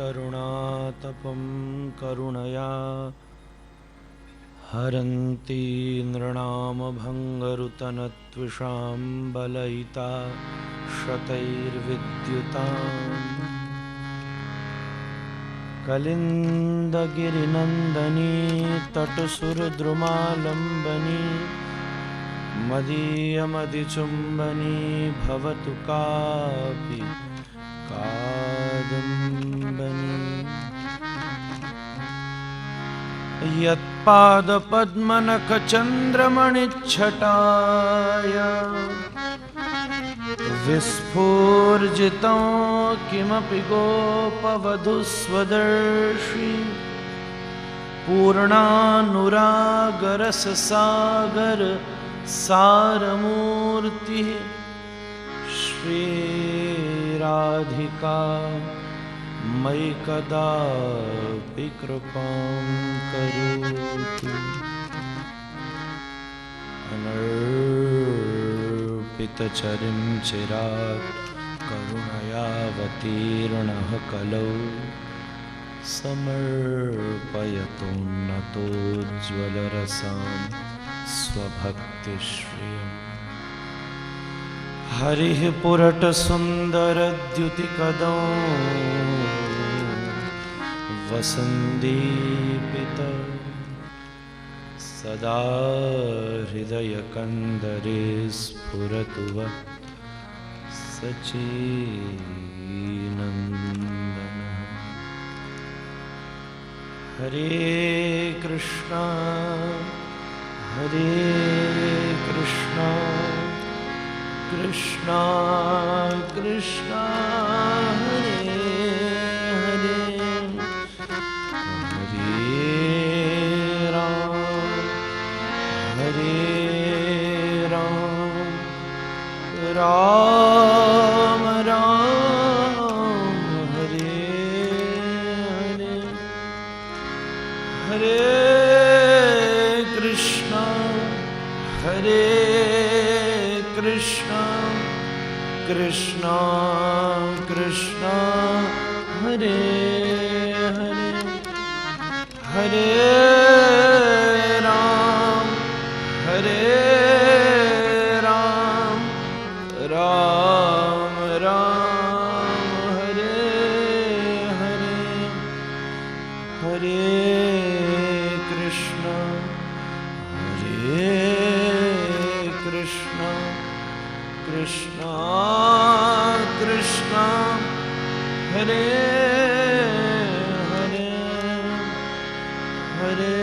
तरुणातपं करुणया हरन्ति नृणामभङ्गरुतनत्विषां बलयिता शतैर्विद्युताम् कलिन्दगिरिनन्दनी तटसुरद्रुमालम्बनी मदीयमदिचुम्बनी भवतु कापि कादम्बनी यत्पादपद्मनखचन्द्रमणिच्छटाय विस्फूर्जितं किमपि गोपवधूस्वदर्शी पूर्णानुरागरससागर सारमूर्तिः श्रीराधिका मयि कदापि कृपां करोतु। अनर्पितचरिं चिरात् करुणयावतीर्णः कलौ समर्पयतोन्नतोज्ज्वलरसां स्वभक्तिश्रियम् हरिः पुरटसुन्दरद्युतिकदौ वसन्दीपित सदा हृदयकन्दरे स्फुरतु वः सच्चिदानन्दः। हरे कृष्णा कृष्णा कृष्णा हरे हरे राम राम हरे हरे हरे कृष्णा कृष्णा कृष्णा हरे हरे हरे राम राम राम हरे हरे हरे कृष्णा कृष्णा कृष्णा हरे हरे हरे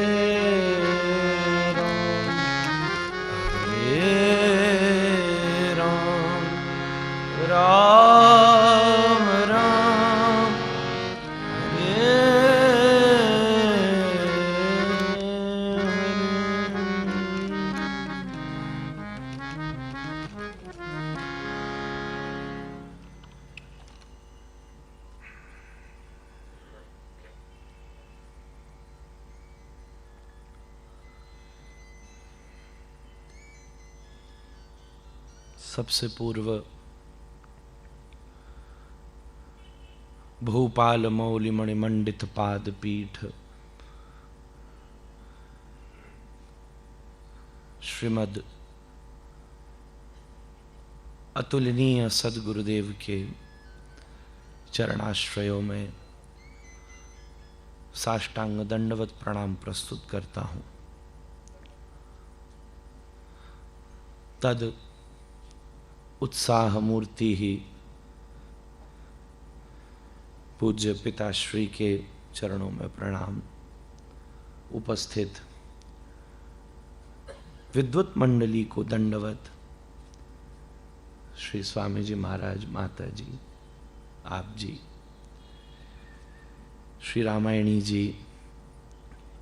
राम राम हरे सबसे पूर्व भूपाल मौलि मणिमंडित पाद पीठ श्रीमद अतुलनीय सद्गुरुदेव के चरणाश्रयों में साष्टांग दंडवत प्रणाम प्रस्तुत करता हूं। तद उत्साह मूर्ति ही पूज्य पिताश्री के चरणों में प्रणाम। उपस्थित विद्वत मंडली को दंडवत। श्री स्वामी जी महाराज, माता जी, आप जी, श्री रामायणी जी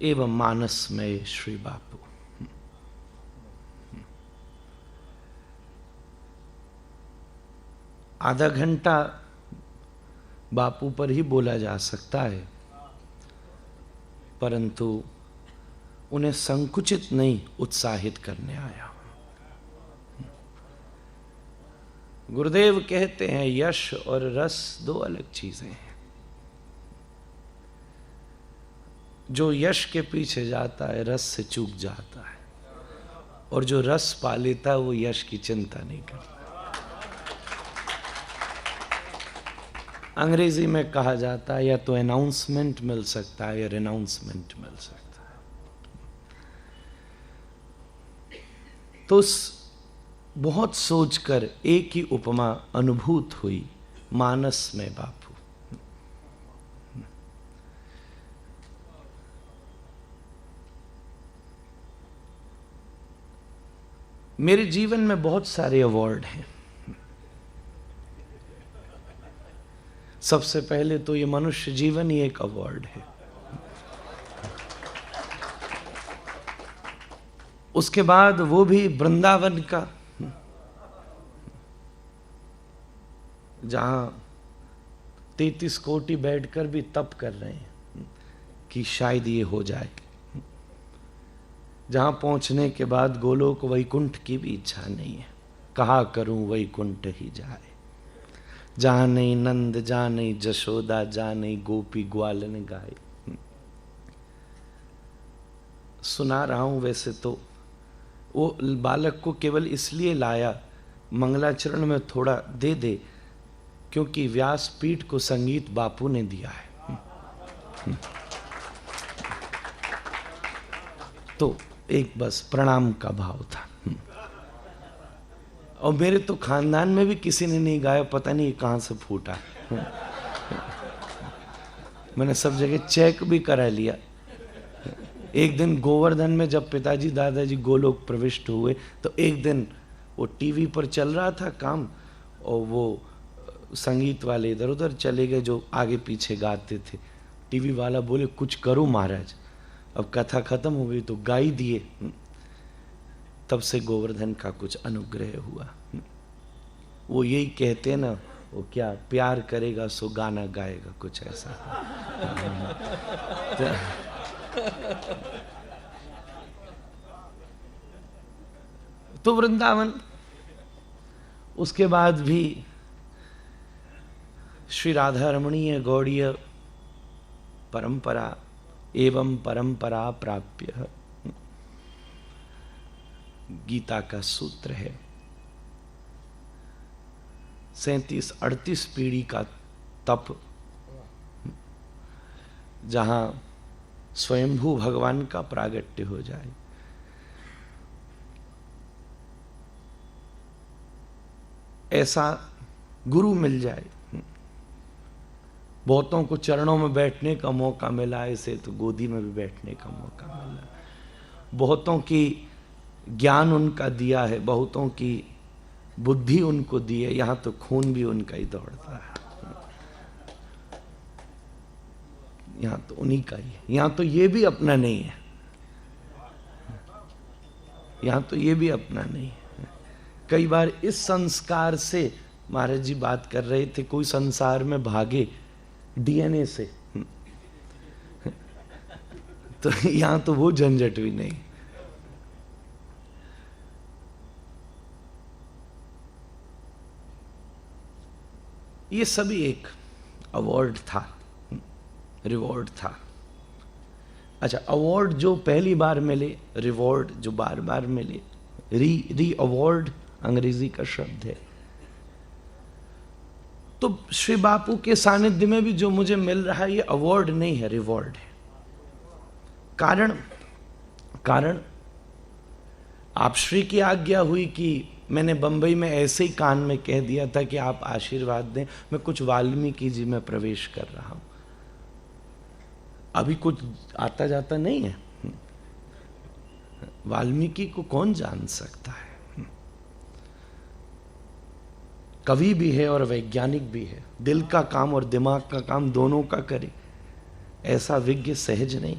एवं मानस में श्री बापू। आधा घंटा बापू पर ही बोला जा सकता है, परंतु उन्हें संकुचित नहीं, उत्साहित करने आया। गुरुदेव कहते हैं यश और रस दो अलग चीजें हैं। जो यश के पीछे जाता है रस से चूक जाता है, और जो रस पा लेता है वो यश की चिंता नहीं करता। अंग्रेजी में कहा जाता है या तो अनाउंसमेंट मिल सकता है या रिनाउंसमेंट मिल सकता है। तो बहुत सोचकर एक ही उपमा अनुभूत हुई मानस में बापू। मेरे जीवन में बहुत सारे अवार्ड हैं। सबसे पहले तो ये मनुष्य जीवन ही एक अवार्ड है। उसके बाद वो भी वृंदावन का, जहां 33 कोटि बैठकर भी तप कर रहे हैं कि शायद ये हो जाए, जहां पहुंचने के बाद गोलोक वैकुंठ की भी इच्छा नहीं है, कहा करूं वैकुंठ ही जाए, जहां नहीं नंद जहां नहीं जशोदा जहां नहीं गोपी ग्वालन गाए। सुना रहा हूं, वैसे तो वो बालक को केवल इसलिए लाया मंगलाचरण में थोड़ा दे दे, क्योंकि व्यासपीठ को संगीत बापू ने दिया है। तो एक बस प्रणाम का भाव था। और मेरे तो खानदान में भी किसी ने नहीं गाया, पता नहीं कहां से फूटा। मैंने सब जगह चेक भी करा लिया। एक दिन गोवर्धन में जब पिताजी दादाजी गोलोक प्रविष्ट हुए, तो एक दिन वो टीवी पर चल रहा था काम, और वो संगीत वाले इधर उधर चले गए जो आगे पीछे गाते थे। टीवी वाला बोले कुछ करो महाराज। अब कथा खत्म हो गई तो गा ही दिए। तब से गोवर्धन का कुछ अनुग्रह हुआ। वो यही कहते हैं ना, वो क्या प्यार करेगा सो गाना गाएगा, कुछ ऐसा। तो वृंदावन, उसके बाद भी श्री राधा रमणीय गौड़ीय परंपरा एवं परंपरा प्राप्य, गीता का सूत्र है। 37-38 पीढ़ी का तप, जहां स्वयंभू भगवान का प्रागट्य हो जाए। ऐसा गुरु मिल जाए। बहुतों को चरणों में बैठने का मौका मिला, ऐसे तो गोदी में भी बैठने का मौका मिला। बहुतों की ज्ञान उनका दिया है, बहुतों की बुद्धि उनको दी है, यहां तो खून भी उनका ही दौड़ता है। यहां तो उन्हीं का ही है। यहां तो ये भी अपना नहीं है, यहां तो ये भी अपना नहीं है। कई बार इस संस्कार से, महाराज जी बात कर रहे थे, कोई संसार में भागे डीएनए से, तो यहां तो वो झंझट भी नहीं। ये सभी एक अवार्ड था, रिवॉर्ड था। अच्छा, अवार्ड जो पहली बार मिले, रिवॉर्ड जो बार बार मिले, री अवार्ड अंग्रेजी का शब्द है। तो श्री बापू के सानिध्य में भी जो मुझे मिल रहा है, ये अवार्ड नहीं है, रिवॉर्ड है। कारण आप श्री की आज्ञा हुई कि मैंने बंबई में ऐसे ही कान में कह दिया था कि आप आशीर्वाद दें, मैं कुछ वाल्मीकि जी में प्रवेश कर रहा हूं। अभी कुछ आता जाता नहीं है, वाल्मीकि को कौन जान सकता है। कवि भी है और वैज्ञानिक भी है, दिल का काम और दिमाग का काम दोनों का करे, ऐसा विज्ञ सहज नहीं।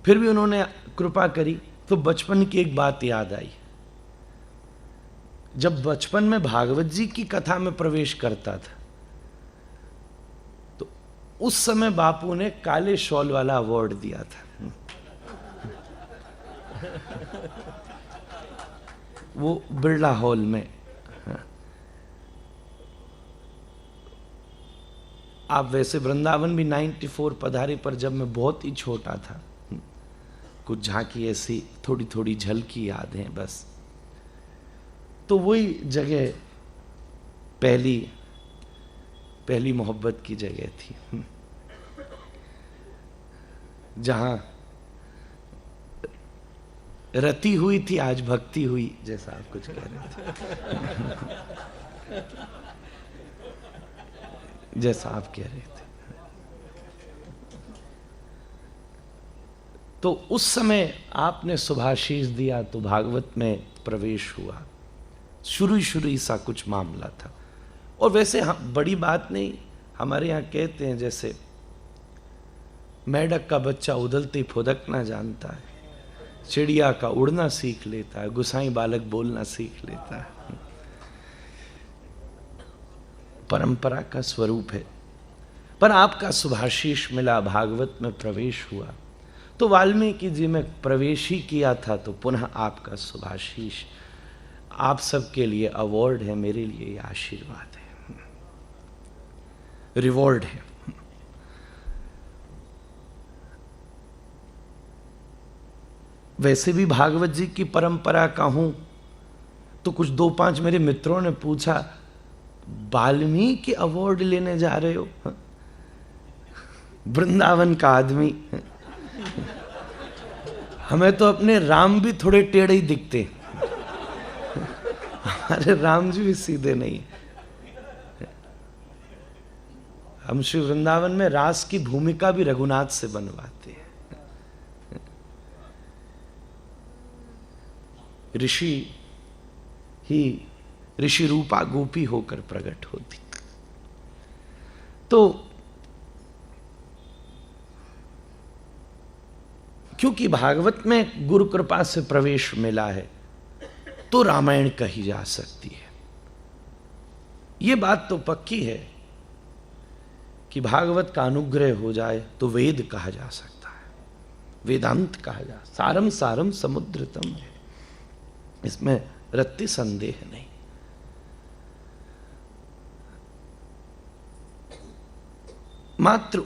फिर भी उन्होंने कृपा करी। तो बचपन की एक बात याद आई। जब बचपन में भागवत जी की कथा में प्रवेश करता था, तो उस समय बापू ने काले शॉल वाला अवार्ड दिया था। वो बिरला हॉल में। आप वैसे वृंदावन भी 94 पधारे, पर जब मैं बहुत ही छोटा था, कुछ झांकी ऐसी थोड़ी थोड़ी झलकी याद है बस। तो वही जगह पहली मोहब्बत की जगह थी, जहां रति हुई थी, आज भक्ति हुई, जैसा आप कुछ कह रहे थे। जैसा आप कह रहे थे। तो उस समय आपने शुभाशीष दिया तो भागवत में प्रवेश हुआ। शुरू सा कुछ मामला था। और वैसे बड़ी बात नहीं, हमारे यहाँ कहते हैं जैसे मेढक का बच्चा उदलती फुदकना जानता है, चिड़िया का उड़ना सीख लेता है, गुसाई बालक बोलना सीख लेता है। परंपरा का स्वरूप है। पर आपका शुभाशीष मिला, भागवत में प्रवेश हुआ, तो वाल्मीकि जी में प्रवेश ही किया था, तो पुनः आपका शुभाशीष आप सबके लिए अवार्ड है, मेरे लिए ये आशीर्वाद है, रिवॉर्ड है। वैसे भी भागवत जी की परंपरा का हूं, तो कुछ 2-5 मेरे मित्रों ने पूछा, वाल्मीकि अवार्ड लेने जा रहे हो? वृंदावन का आदमी, हमें तो अपने राम भी थोड़े टेढ़े ही दिखते, हमारे राम जी भी सीधे नहीं। हम श्री वृंदावन में रास की भूमिका भी रघुनाथ से बनवाते हैं। ऋषि रूपा गोपी होकर प्रकट होती। तो क्योंकि भागवत में गुरु कृपा से प्रवेश मिला है, तो रामायण कही जा सकती है। यह बात तो पक्की है कि भागवत का अनुग्रह हो जाए तो वेद कहा जा सकता है, वेदांत कहा जा, सारम सारम समुद्रतम है, इसमें रत्ती संदेह नहीं। मात्र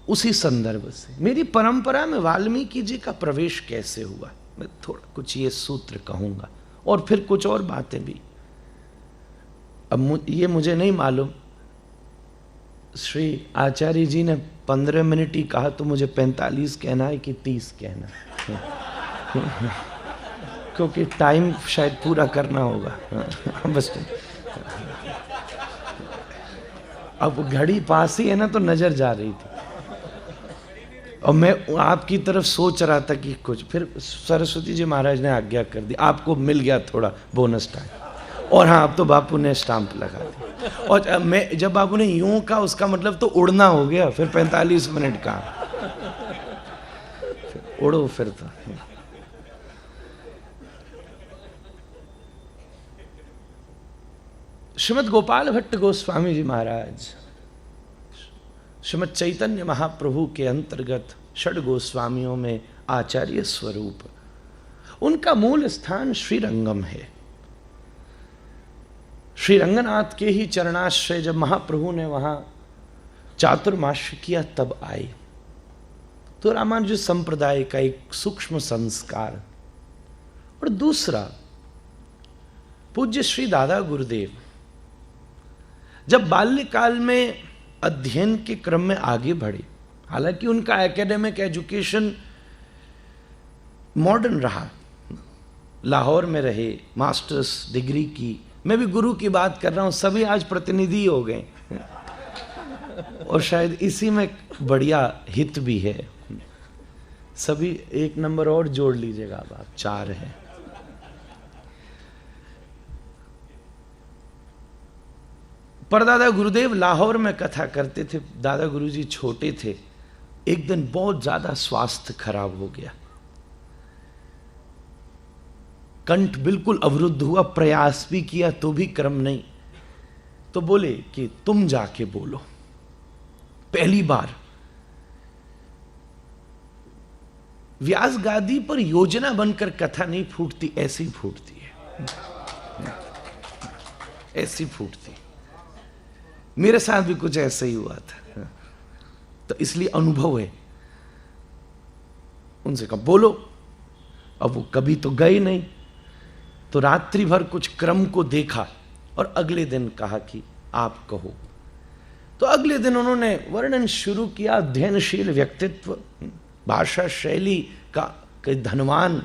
उसी संदर्भ से मेरी परंपरा में वाल्मीकि जी का प्रवेश कैसे हुआ, मैं थोड़ा कुछ ये सूत्र कहूंगा, और फिर कुछ और बातें भी। अब ये मुझे नहीं मालूम, श्री आचार्य जी ने 15 मिनट ही कहा, तो मुझे 45 कहना है कि 30 कहना है, क्योंकि टाइम शायद पूरा करना होगा। बस अब घड़ी पास ही है ना, तो नजर जा रही थी, और मैं आपकी तरफ सोच रहा था कि कुछ, फिर सरस्वती जी महाराज ने आज्ञा कर दी, आपको मिल गया थोड़ा बोनस टाइम। और हाँ, अब तो बापू ने स्टाम्प लगा दी, और मैं जब बापू ने यूं कहा, उसका मतलब तो उड़ना हो गया, फिर 45 मिनट का उड़ो फिर तो। श्रीमद् गोपाल भट्ट गोस्वामी जी महाराज श्रीमद् चैतन्य महाप्रभु के अंतर्गत षड गोस्वामियों में आचार्य स्वरूप, उनका मूल स्थान श्रीरंगम है। श्री रंगनाथ के ही चरणाश्रय जब महाप्रभु ने वहां चातुर्मास्य किया तब आए, तो रामानुज संप्रदाय का एक सूक्ष्म संस्कार। और दूसरा, पूज्य श्री दादा गुरुदेव जब बाल्यकाल में अध्ययन के क्रम में आगे बढ़े, हालांकि उनका एकेडमिक एजुकेशन मॉडर्न रहा, लाहौर में रहे, मास्टर्स डिग्री की, मैं भी गुरु की बात कर रहा हूं, सभी आज प्रतिनिधि हो गए, और शायद इसी में बढ़िया हित भी है। सभी 1 नंबर और जोड़ लीजिएगा, अब आप 4 हैं। पर दादा गुरुदेव लाहौर में कथा करते थे। दादा गुरुजी छोटे थे, एक दिन बहुत ज्यादा स्वास्थ्य खराब हो गया, कंठ बिल्कुल अवरुद्ध हुआ, प्रयास भी किया तो भी क्रम नहीं, तो बोले कि तुम जाके बोलो। पहली बार व्यास गादी पर योजना बनकर कथा नहीं फूटती, ऐसी फूटती है, ऐसी फूटती। मेरे साथ भी कुछ ऐसा ही हुआ था, तो इसलिए अनुभव है। उनसे कहा बोलो, अब वो कभी तो गए नहीं, तो रात्रि भर कुछ क्रम को देखा और अगले दिन कहा कि आप कहो। तो अगले दिन उन्होंने वर्णन शुरू किया। अध्ययनशील व्यक्तित्व, भाषा शैली का धनवान।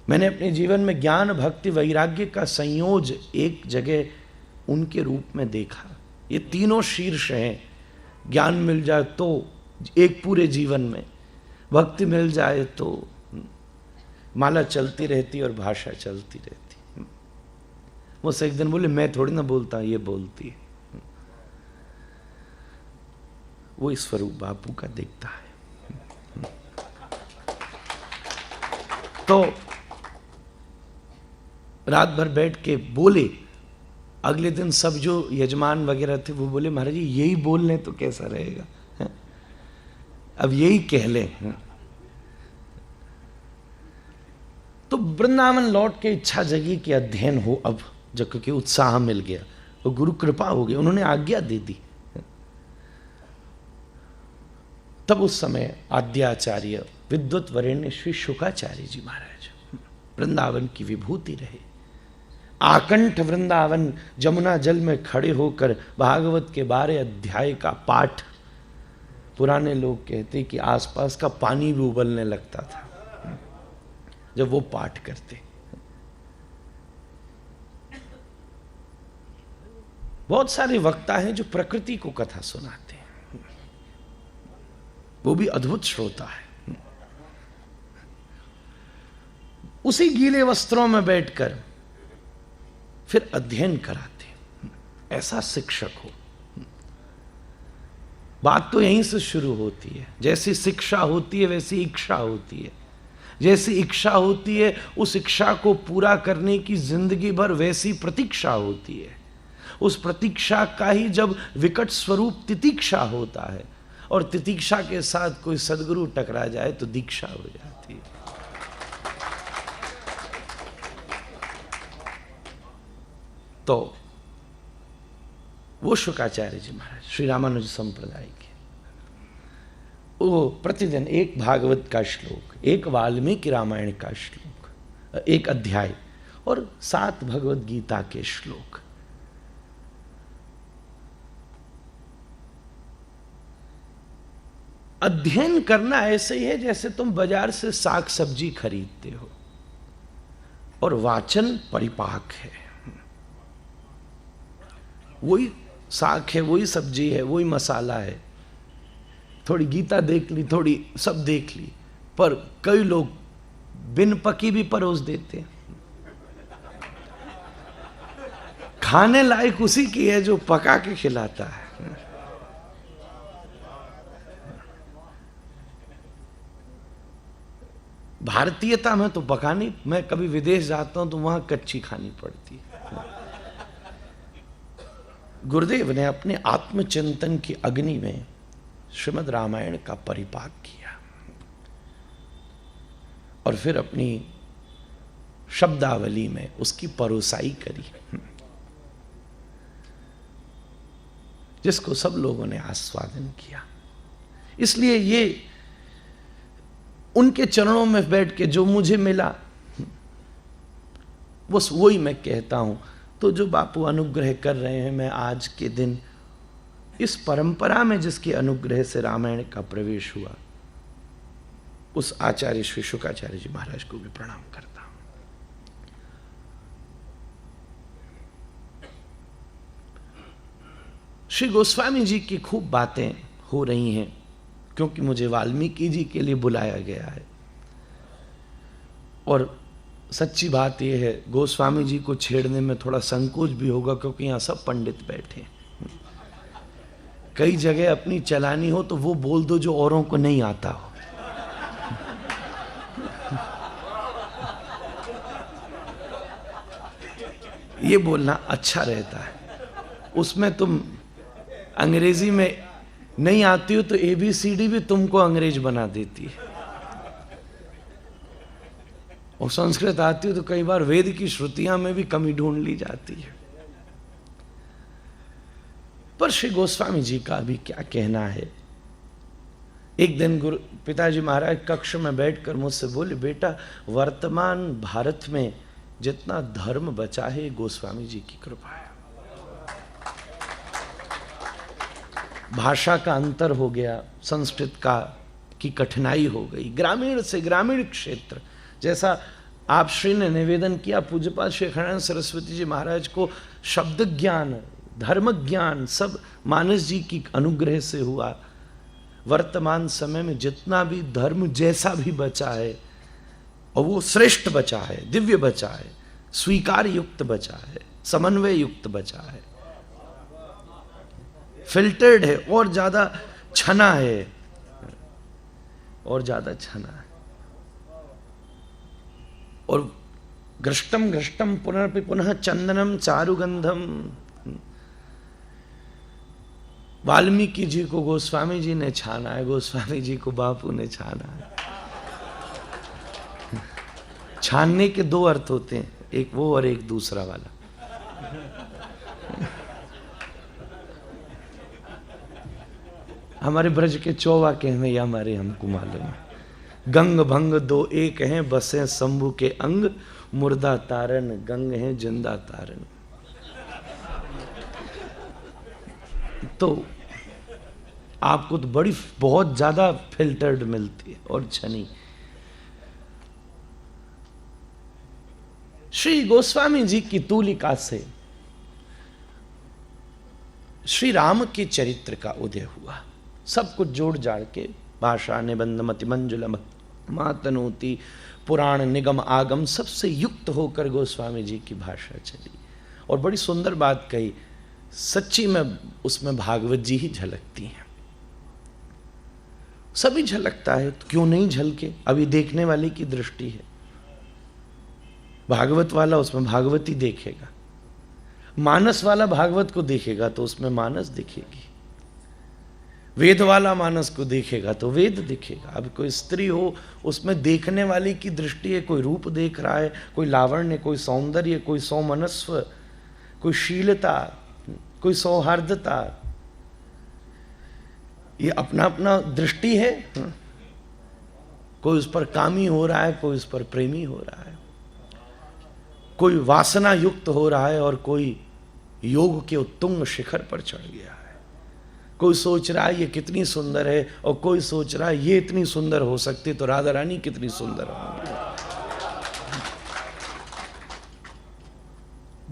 मैंने अपने जीवन में ज्ञान भक्ति वैराग्य का संयोज एक जगह उनके रूप में देखा। ये तीनों शीर्ष हैं। ज्ञान मिल जाए तो एक पूरे जीवन में, भक्ति मिल जाए तो माला चलती रहती और भाषा चलती रहती। मुझसे एक दिन बोले मैं थोड़ी ना बोलता, ये बोलती है। वो इस स्वरूप बापू का दिखता है। तो रात भर बैठ के बोले। अगले दिन सब जो यजमान वगैरह थे वो बोले महाराज जी यही बोल लें तो कैसा रहेगा, अब यही कह लें। तो वृंदावन लौट के इच्छा जगी कि अध्ययन हो अब, जब क्योंकि उत्साह मिल गया, वो गुरु कृपा हो गई, उन्होंने आज्ञा दे दी। तब उस समय आद्याचार्य विद्वत वरेण्य श्री शुकाचार्य जी महाराज वृंदावन की विभूति रहे। आकंठ वृंदावन जमुना जल में खड़े होकर भागवत के 12 अध्याय का पाठ, पुराने लोग कहते कि आसपास का पानी भी उबलने लगता था जब वो पाठ करते। बहुत सारे वक्ता हैं जो प्रकृति को कथा सुनाते हैं, वो भी अद्भुत श्रोता है। उसी गीले वस्त्रों में बैठकर फिर अध्ययन कराते, ऐसा शिक्षक हो। बात तो यहीं से शुरू होती है। जैसी शिक्षा होती है वैसी इच्छा होती है, जैसी इच्छा होती है उस इच्छा को पूरा करने की जिंदगी भर वैसी प्रतीक्षा होती है। उस प्रतीक्षा का ही जब विकट स्वरूप तितीक्षा होता है, और तितीक्षा के साथ कोई सदगुरु टकरा जाए तो दीक्षा हो जाती है। तो वो शुकाचार्य जी महाराज श्री रामानुज संप्रदाय के, वो प्रतिदिन एक भागवत का श्लोक, एक वाल्मीकि रामायण का श्लोक, एक अध्याय और 7 भगवत गीता के श्लोक। अध्ययन करना ऐसे ही है जैसे तुम बाजार से साग सब्जी खरीदते हो और वाचन परिपाक है। वही साग है, वही सब्जी है, वही मसाला है। थोड़ी गीता देख ली, थोड़ी सब देख ली, पर कई लोग बिन पकी भी परोस देते हैं। खाने लायक उसी की है जो पका के खिलाता है। भारतीयता में तो पकानी, मैं कभी विदेश जाता हूं तो वहां कच्ची खानी पड़ती है। गुरुदेव ने अपने आत्मचिंतन की अग्नि में श्रीमद् रामायण का परिपाक किया और फिर अपनी शब्दावली में उसकी परोसाई करी, जिसको सब लोगों ने आस्वादन किया। इसलिए ये उनके चरणों में बैठ के जो मुझे मिला बस वही मैं कहता हूं। तो जो बापू अनुग्रह कर रहे हैं, मैं आज के दिन इस परंपरा में जिसके अनुग्रह से रामायण का प्रवेश हुआ, उस आचार्य श्री शुकाचार्य जी महाराज को भी प्रणाम करता हूं। श्री गोस्वामी जी की खूब बातें हो रही हैं, क्योंकि मुझे वाल्मीकि जी के लिए बुलाया गया है। और सच्ची बात यह है, गोस्वामी जी को छेड़ने में थोड़ा संकोच भी होगा, क्योंकि यहाँ सब पंडित बैठे हैं। कई जगह अपनी चलानी हो तो वो बोल दो जो औरों को नहीं आता हो। ये बोलना अच्छा रहता है। उसमें तुम अंग्रेजी में नहीं आती हो तो ABCD भी तुमको अंग्रेज बना देती है, और संस्कृत आती हो तो कई बार वेद की श्रुतियां में भी कमी ढूंढ ली जाती है। पर श्री गोस्वामी जी का भी क्या कहना है। एक दिन गुरु पिताजी महाराज कक्ष में बैठकर मुझसे बोले, बेटा वर्तमान भारत में जितना धर्म बचा है गोस्वामी जी की कृपा है। भाषा का अंतर हो गया, संस्कृत का की कठिनाई हो गई, ग्रामीण से ग्रामीण क्षेत्र, जैसा आप श्री ने निवेदन किया पूज्यपाल श्री अखंडानंद सरस्वती जी महाराज को शब्द ज्ञान, धर्म ज्ञान सब मानस जी की अनुग्रह से हुआ। वर्तमान समय में जितना भी धर्म जैसा भी बचा है और वो श्रेष्ठ बचा है, दिव्य बचा है, स्वीकार युक्त बचा है, समन्वय युक्त बचा है, फिल्टर्ड है, और ज्यादा छना है, और ज्यादा छना है। और घृष्टम घृष्टम पुनरपि पुनः चंदनम चारुगंधम। वाल्मीकि जी को गोस्वामी जी ने छाना है, गोस्वामी जी को बापू ने छाना है। छानने के दो अर्थ होते हैं, एक वो और एक दूसरा वाला। हमारे ब्रज के चौवा कहने या हमारे हमको मालूम है। गंग भंग दो एक हैं, बसे शंभु के अंग, मुर्दा तारन गंग है जिंदा तारन। तो आपको तो बड़ी बहुत ज्यादा फिल्टर्ड मिलती है और छनी। श्री गोस्वामी जी की तूलिका से श्री राम के चरित्र का उदय हुआ। सब कुछ जोड़ जाड़ के भाषा निबंध मति मंजुल मातनोति पुराण निगम आगम सबसे युक्त होकर गोस्वामी जी की भाषा चली। और बड़ी सुंदर बात कही, सच्ची में उसमें भागवत जी ही झलकती हैं। सभी झलकता है तो क्यों नहीं झलके, अभी देखने वाले की दृष्टि है। भागवत वाला उसमें भागवती देखेगा, मानस वाला भागवत को देखेगा तो उसमें मानस दिखेगी, वेद वाला मानस को देखेगा तो वेद दिखेगा। अब कोई स्त्री हो उसमें देखने वाले की दृष्टि है, कोई रूप देख रहा है, कोई लावण्य, कोई सौंदर्य, कोई सौमनस्व, कोई शीलता, कोई सौहार्दता, ये अपना अपना दृष्टि है। कोई उस पर कामी हो रहा है, कोई उस पर प्रेमी हो रहा है, कोई वासना युक्त हो रहा है और कोई योग के उत्तुंग शिखर पर चढ़ गया है। कोई सोच रहा है ये कितनी सुंदर है और कोई सोच रहा है ये इतनी सुंदर हो सकती तो राधा रानी कितनी सुंदर होंगी।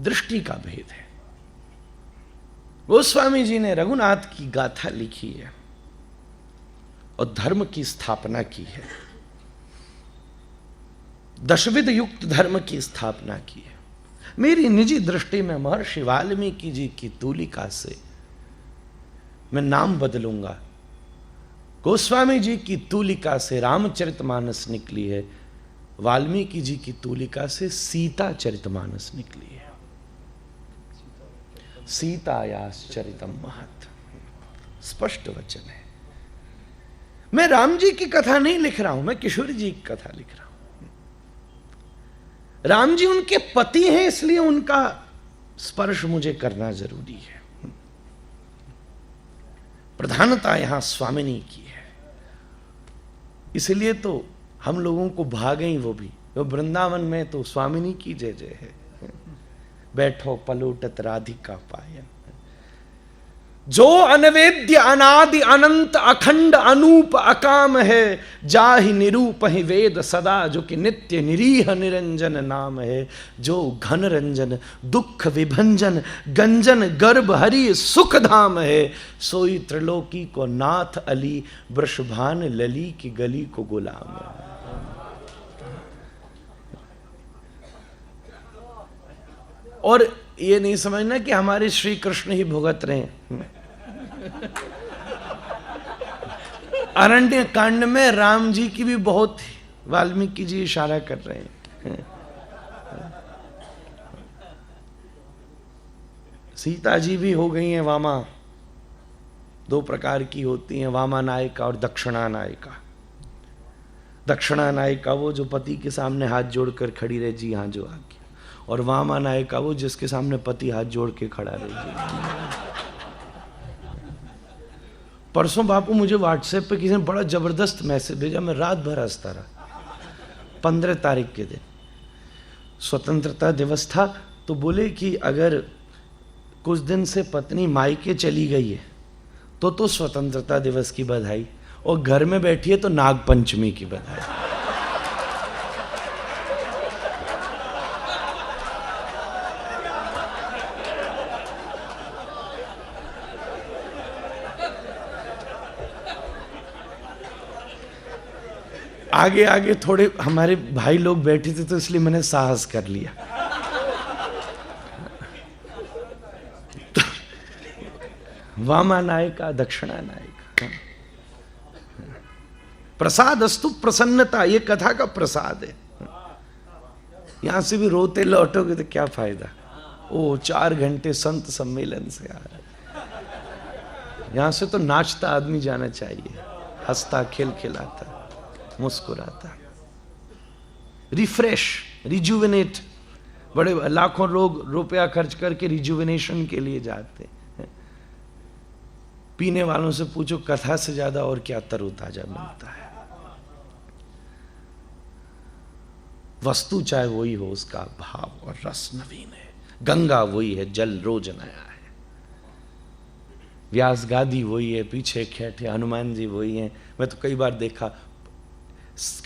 दृष्टि का भेद है। गोस्वामी जी ने रघुनाथ की गाथा लिखी है और धर्म की स्थापना की है, दशविध युक्त धर्म की स्थापना की है। मेरी निजी दृष्टि में महर्षि वाल्मीकि जी की तूलिका से मैं नाम बदलूंगा। गोस्वामी जी की तूलिका से रामचरितमानस निकली है, वाल्मीकि जी की तूलिका से सीता चरितमानस निकली है। सीतायास चरितम महत्, स्पष्ट वचन है। मैं राम जी की कथा नहीं लिख रहा हूं, मैं किशोर जी की कथा लिख रहा हूं। राम जी उनके पति हैं इसलिए उनका स्पर्श मुझे करना जरूरी है। प्रधानता यहां स्वामिनी की है, इसलिए तो हम लोगों को भागे ही वो भी। वो वृंदावन में तो स्वामिनी की जय जय है। बैठो पलोटत राधिका पायन, जो अनवेद्य अनादि अनंत अखंड अनूप अकाम है, जाहि निरूप ही वेद सदा, जो कि नित्य निरीह निरंजन नाम है। जो घन रंजन दुख विभंजन गंजन गर्भ हरि सुख धाम है, सोई त्रिलोकी को नाथ अली, वृषभान लली की गली को गुलाम है। और ये नहीं समझना कि हमारे श्री कृष्ण ही भुगत रहे हैं। अरण्य कांड में राम जी की भी बहुत वाल्मीकि जी इशारा कर रहे हैं। सीता जी भी हो गई हैं वामा, दो प्रकार की होती हैं, वामा नायिका और दक्षिणा नायिका। दक्षिणा नायिका वो जो पति के सामने हाथ जोड़कर खड़ी रहे, जी हाँ जो आज्ञा, और वामा नायिका वो जिसके सामने पति हाथ जोड़ के खड़ा रहे, जी। परसों बापू मुझे व्हाट्सएप पे किसी ने बड़ा जबरदस्त मैसेज भेजा, मैं रात भर हंसता रहा। 15 तारीख के दिन स्वतंत्रता दिवस था, तो बोले कि अगर कुछ दिन से पत्नी मायके चली गई है तो स्वतंत्रता दिवस की बधाई, और घर में बैठी है तो नाग पंचमी की बधाई। आगे आगे थोड़े हमारे भाई लोग बैठे थे तो इसलिए मैंने साहस कर लिया। वामा नायका दक्षिणा नायका, प्रसाद अस्तु प्रसन्नता, ये कथा का प्रसाद है। यहां से भी रोते लौटोगे तो क्या फायदा। ओ 4 घंटे संत सम्मेलन से आ रहा है, यहां से तो नाचता आदमी जाना चाहिए, हंसता खिलखिलाता मुस्कुराता, रिफ्रेश, रिजुविनेट। बड़े लाखों लोग रुपया खर्च करके रिजुविनेशन के लिए जाते हैं। पीने वालों से पूछो कथा से ज्यादा और क्या तरोताजा मिलता है। वस्तु चाहे वही हो, उसका भाव और रस नवीन है। गंगा वही है, जल रोज नया है। व्यास गादी वही है, पीछे बैठे हनुमान जी वही हैं। मैं तो कई बार देखा,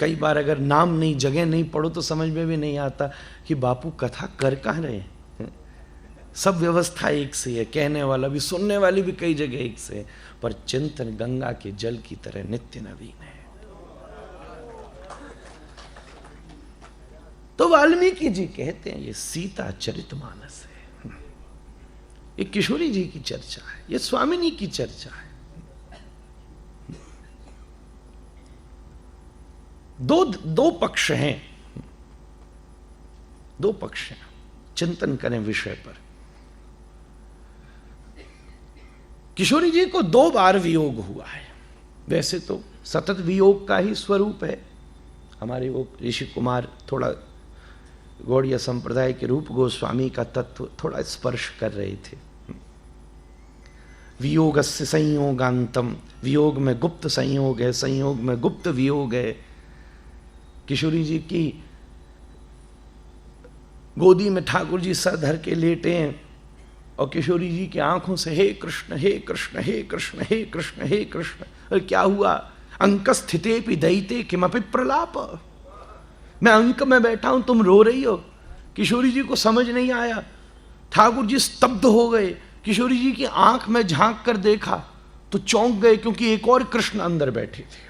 कई बार अगर नाम नहीं, जगह नहीं पढ़ो तो समझ में भी नहीं आता कि बापू कथा कर कहाँ रहे हैं। सब व्यवस्था एक से है, कहने वाला भी, सुनने वाली भी कई जगह एक से है, पर चिंतन गंगा के जल की तरह नित्य नवीन है। तो वाल्मीकि जी कहते हैं ये सीता चरितमानस है, ये किशोरी जी की चर्चा है, ये स्वामिनी की चर्चा है। दो पक्ष हैं, दो पक्ष हैं, चिंतन करें विषय पर। किशोरी जी को 2 बार वियोग हुआ है। वैसे तो सतत वियोग का ही स्वरूप है। हमारे वो ऋषि कुमार थोड़ा गौड़ीय संप्रदाय के रूप गोस्वामी का तत्व थोड़ा स्पर्श कर रहे थे। वियोगस्य संयोगांतम, वियोग में गुप्त संयोग है, संयोग में गुप्त वियोग है। किशोरी जी की गोदी में ठाकुर जी सर धर के लेटे हैं और किशोरी जी की आंखों से हे कृष्ण हे कृष्ण हे कृष्ण हे कृष्ण हे कृष्ण। अरे क्या हुआ? अंक स्थिते भी दैते किमपि प्रलाप, मैं अंक में बैठा हूं, तुम रो रही हो। किशोरी जी को समझ नहीं आया, ठाकुर जी स्तब्ध हो गए। किशोरी जी की आंख में झांक कर देखा तो चौंक गए, क्योंकि एक और कृष्ण अंदर बैठे थे।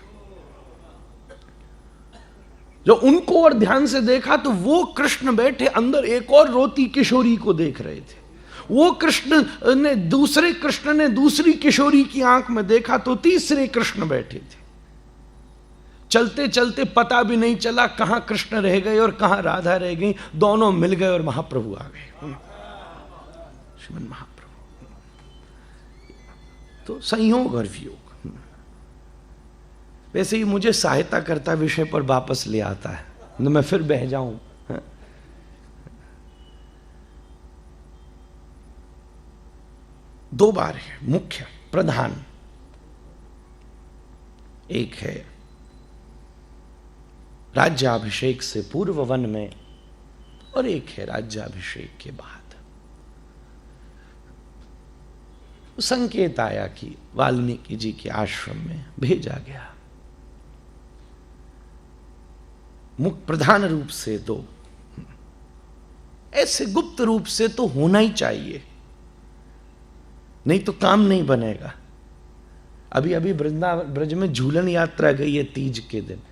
जो उनको और ध्यान से देखा तो वो कृष्ण बैठे अंदर एक और रोती किशोरी को देख रहे थे। वो कृष्ण ने, दूसरे कृष्ण ने दूसरी किशोरी की आंख में देखा तो तीसरे कृष्ण बैठे थे। चलते चलते पता भी नहीं चला कहां कृष्ण रह गए और कहां राधा रह गई, दोनों मिल गए और महाप्रभु आ गए, श्रीमन महाप्रभु। तो संयोग और वियोग। वैसे ही मुझे सहायता करता विषय पर वापस ले आता है, तो मैं फिर बह जाऊं। 2 बार है मुख्य प्रधान, एक है राज्याभिषेक से पूर्व वन में और एक है राज्याभिषेक के बाद। संकेत आया कि वाल्मीकि जी के आश्रम में भेजा गया। मुख्य प्रधान रूप से 2, ऐसे गुप्त रूप से तो होना ही चाहिए, नहीं तो काम नहीं बनेगा। अभी अभी वृंदावन ब्रज में झूलन यात्रा गई है तीज के दिन।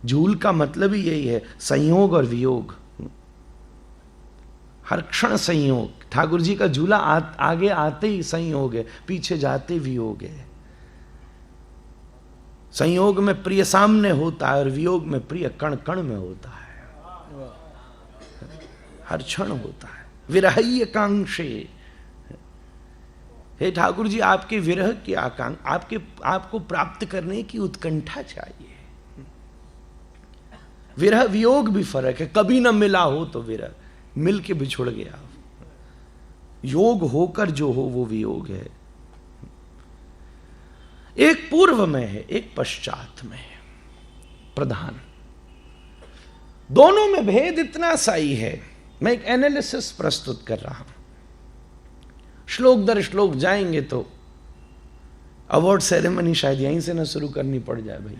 झूल का मतलब ही यही है, संयोग और वियोग। हर क्षण संयोग। ठाकुर जी का झूला आगे आते ही संयोग है, पीछे जाते वियोग है। संयोग में प्रिय सामने होता है और वियोग में प्रिय कण कण में होता है, हर क्षण होता है। विरहय कांक्षे, हे ठाकुर जी आपके विरह की आकांक्षा, आपको प्राप्त करने की उत्कंठा चाहिए। विरह वियोग भी फर्क है, कभी ना मिला हो तो विरह, मिल के बिछुड़ गया। योग होकर जो हो वो वियोग है। एक पूर्व में है, एक पश्चात में है, प्रधान। दोनों में भेद इतना सा ही है। मैं एक एनालिसिस प्रस्तुत कर रहा हूं, श्लोक दर श्लोक जाएंगे तो अवार्ड सेरेमनी शायद यहीं से ना शुरू करनी पड़ जाए भाई,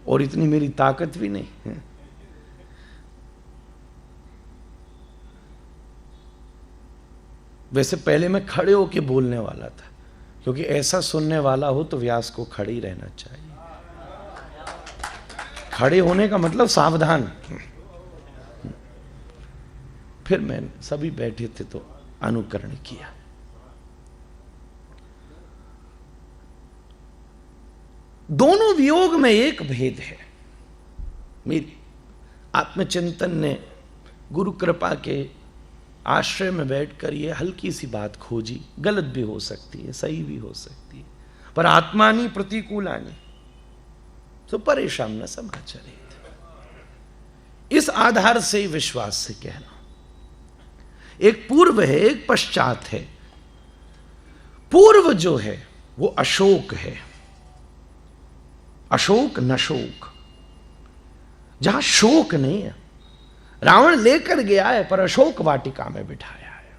और इतनी मेरी ताकत भी नहीं। वैसे पहले मैं खड़े होके बोलने वाला था, क्योंकि ऐसा सुनने वाला हो तो व्यास को खड़े ही रहना चाहिए। खड़े होने का मतलब सावधान। फिर मैंने, सभी बैठे थे तो अनुकरण किया। दोनों वियोग में एक भेद है। मेरी आत्मचिंतन ने गुरु कृपा के आश्रय में बैठकर ये हल्की सी बात खोजी। गलत भी हो सकती है, सही भी हो सकती है, पर आत्मानी प्रतिकूलानी तो परेशान न समाचरित, इस आधार से विश्वास से कहना। एक पूर्व है, एक पश्चात है। पूर्व जो है वो अशोक है, अशोक न शोक, जहां शोक नहीं है। रावण लेकर गया है पर अशोक वाटिका में बिठाया है।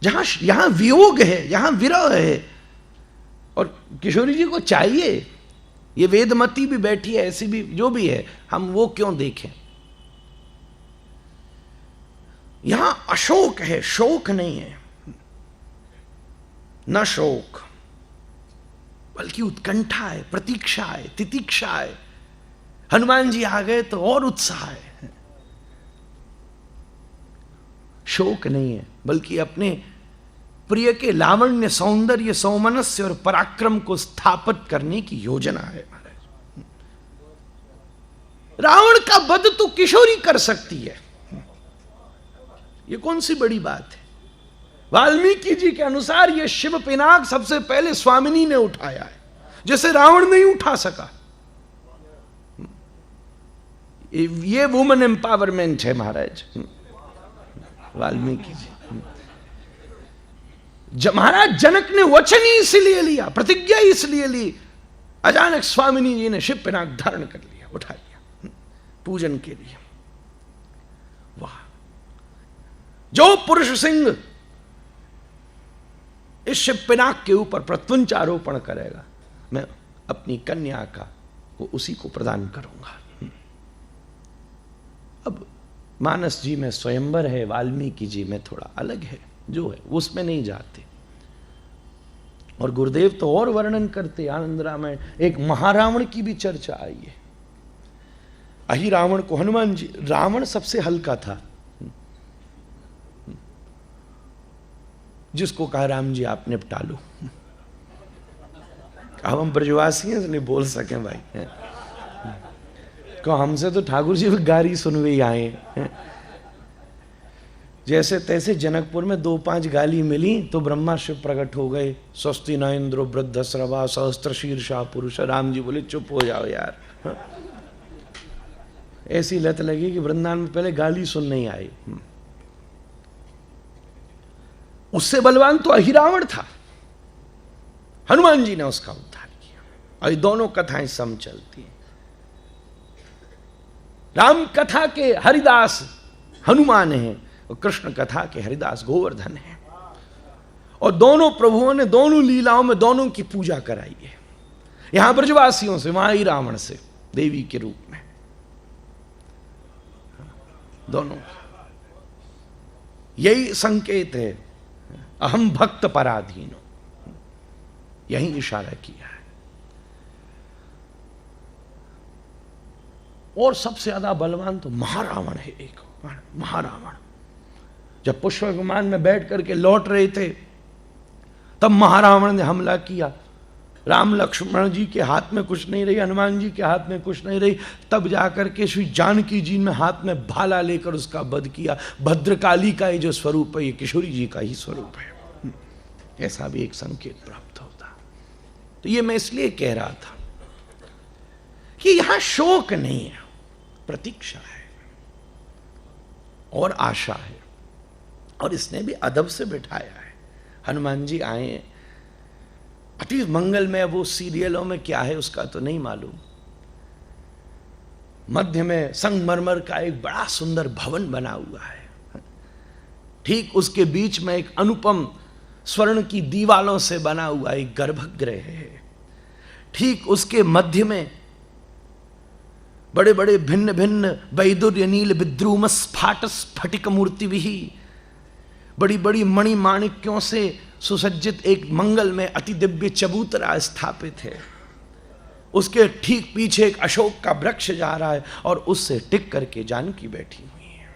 जहां यहां वियोग है, यहां विरह है। और किशोरी जी को चाहिए, ये वेदमती भी बैठी है, ऐसी भी जो भी है, हम वो क्यों देखें। यहां अशोक है, शोक नहीं है, न शोक, बल्कि उत्कंठा है, प्रतीक्षा है, तितिक्षा है। हनुमान जी आ गए तो और उत्साह है। शोक नहीं है, बल्कि अपने प्रिय के लावण्य, सौंदर्य, सौमनस्य और पराक्रम को स्थापित करने की योजना है महाराज। रावण का वध तो किशोरी कर सकती है, ये कौन सी बड़ी बात है। वाल्मीकि जी के अनुसार यह शिव पिनाक सबसे पहले स्वामिनी ने उठाया है, जैसे रावण नहीं उठा सका। ये वुमेन एम्पावरमेंट है महाराज, वाल्मीकि जी। महाराज जनक ने वचन ही इसलिए लिया, प्रतिज्ञा इसलिए ली, अचानक स्वामिनी जी ने शिव पिनाक धारण कर लिया, उठा लिया पूजन के लिए। वाह, जो पुरुष सिंह इस शिव पिनाक के ऊपर प्रत्वंचारोपण करेगा, मैं अपनी कन्या का वो उसी को प्रदान करूंगा। अब मानस जी में स्वयंवर है, वाल्मीकि जी में थोड़ा अलग है, जो है उसमें नहीं जाते। और गुरुदेव तो और वर्णन करते आनंद रामायण। एक महारावण की भी चर्चा आई है। अहि रावण को हनुमान जी, रावण सबसे हल्का था, जिसको कहा राम जी आप निपटा लो। अब हम ब्रजवासी हैं इसलिए बोल सकें भाई, को हमसे तो ठाकुर जी गारी सुनवे ही आए। जैसे तैसे जनकपुर में 2-5 गाली मिली तो ब्रह्मा शिव प्रकट हो गए। स्वस्ति न इंद्रो वृद्ध श्रवा सहस्त्र शीर्षा पुरुष। राम जी बोले चुप हो जाओ यार। ऐसी लत लगी कि वृंदावन में पहले गाली सुन नहीं आई। उससे बलवान तो अहिरावण था, हनुमान जी ने उसका उद्धार किया। और ये दोनों कथाएं सम चलती हैं। राम कथा के हरिदास हनुमान हैं और कृष्ण कथा के हरिदास गोवर्धन हैं। और दोनों प्रभुओं ने दोनों लीलाओं में दोनों की पूजा कराई है, यहां ब्रजवासियों से, वहां ही रावण से, देवी के रूप में। दोनों यही संकेत है, अहम भक्त पराधीनो, यही इशारा किया है। और सबसे ज्यादा बलवान तो महारावण है। एक महारावण जब पुष्प विमान में बैठ करके लौट रहे थे तब महारावण ने हमला किया। राम लक्ष्मण जी के हाथ में कुछ नहीं रही, हनुमान जी के हाथ में कुछ नहीं रही, तब जाकर के श्री जानकी जी ने हाथ में भाला लेकर उसका वध किया। भद्रकाली का ये जो स्वरूप है, ये किशोरी जी का ही स्वरूप है। ऐसा भी एक संकेत प्राप्त होता। तो ये मैं इसलिए कह रहा था कि यहां शोक नहीं है, प्रतीक्षा है और आशा है। और इसने भी अदब से बिठाया है। हनुमान जी आए, अति मंगलमय। वो सीरियलों में क्या है उसका तो नहीं मालूम। मध्य में संगमरमर का एक बड़ा सुंदर भवन बना हुआ है। ठीक उसके बीच में एक अनुपम स्वर्ण की दीवालों से बना हुआ एक गर्भगृह है। ठीक उसके मध्य में बड़े बड़े भिन्न भिन्न वैदुर्य नील विद्रुम स्फाट स्फटिक मूर्ति भी, बड़ी बड़ी मणि माणिक्यों से सुसज्जित एक मंगल में अति दिव्य चबूतरा स्थापित है। उसके ठीक पीछे एक अशोक का वृक्ष जा रहा है और उससे टिक करके जानकी बैठी हुई है।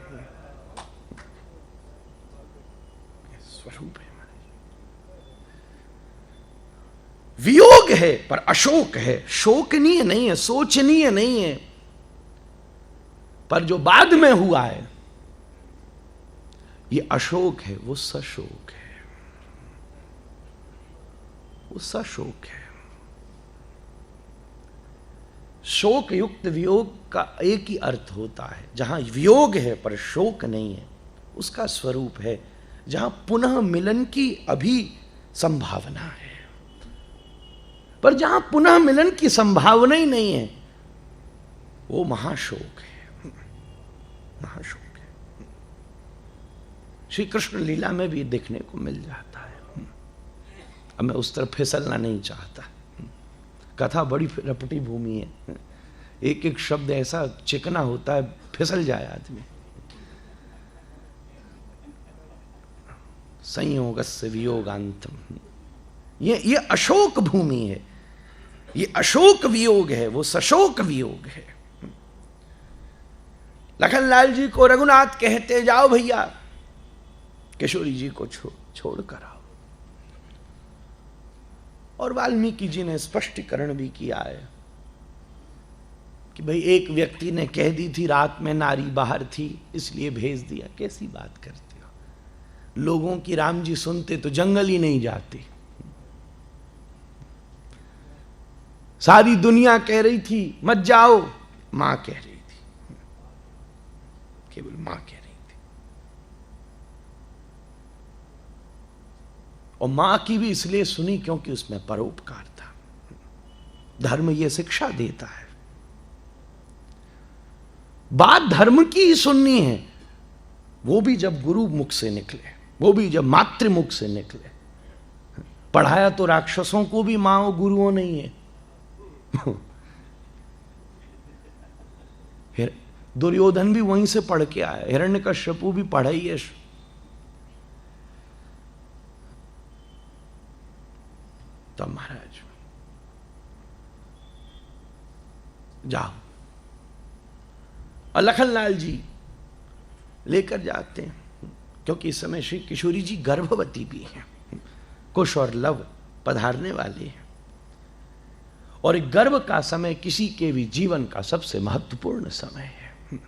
स्वरूप है। वियोग है पर अशोक है, शोकनीय नहीं है, सोचनीय नहीं है। पर जो बाद में हुआ है ये अशोक है, वो सशोक है, वो सशोक है। शोक युक्त वियोग का एक ही अर्थ होता है, जहां वियोग है पर शोक नहीं है, उसका स्वरूप है जहां पुनः मिलन की अभी संभावना है। पर जहां पुनः मिलन की संभावना ही नहीं है वो महाशोक है, महाशोक है। श्री कृष्ण लीला में भी देखने को मिल जाता है। अब मैं उस तरफ फिसलना नहीं चाहता, कथा बड़ी रपटी भूमि है, एक एक शब्द ऐसा चिकना होता है फिसल जाए आदमी। संयोगस्य वियोगांतम, ये अशोक भूमि है, ये अशोक वियोग है, वो सशोक वियोग है। लखनलाल जी को रघुनाथ कहते जाओ भैया किशोरी जी को छोड़ कर आओ। और वाल्मीकि जी ने स्पष्टीकरण भी किया है कि भाई एक व्यक्ति ने कह दी थी रात में नारी बाहर थी इसलिए भेज दिया। कैसी बात करते हो, लोगों की राम जी सुनते तो जंगल ही नहीं जाते। सारी दुनिया कह रही थी मत जाओ, मां कह रही थी, केवल मां कह रही थी। और मां की भी इसलिए सुनी क्योंकि उसमें परोपकार था। धर्म यह शिक्षा देता है, बात धर्म की ही सुननी है, वो भी जब गुरु मुख से निकले, वो भी जब मातृमुख से निकले। पढ़ाया तो राक्षसों को भी मां और गुरुओं नहीं है। दुर्योधन भी वहीं से पढ़ के आया, हिरण्यकश्यपु भी पढ़ा ही है। तो महाराज जाओ, और लखनलाल जी लेकर जाते हैं क्योंकि इस समय श्री किशोरी जी गर्भवती भी हैं। कुश और लव पधारने वाले हैं और एक गर्भ का समय किसी के भी जीवन का सबसे महत्वपूर्ण समय है।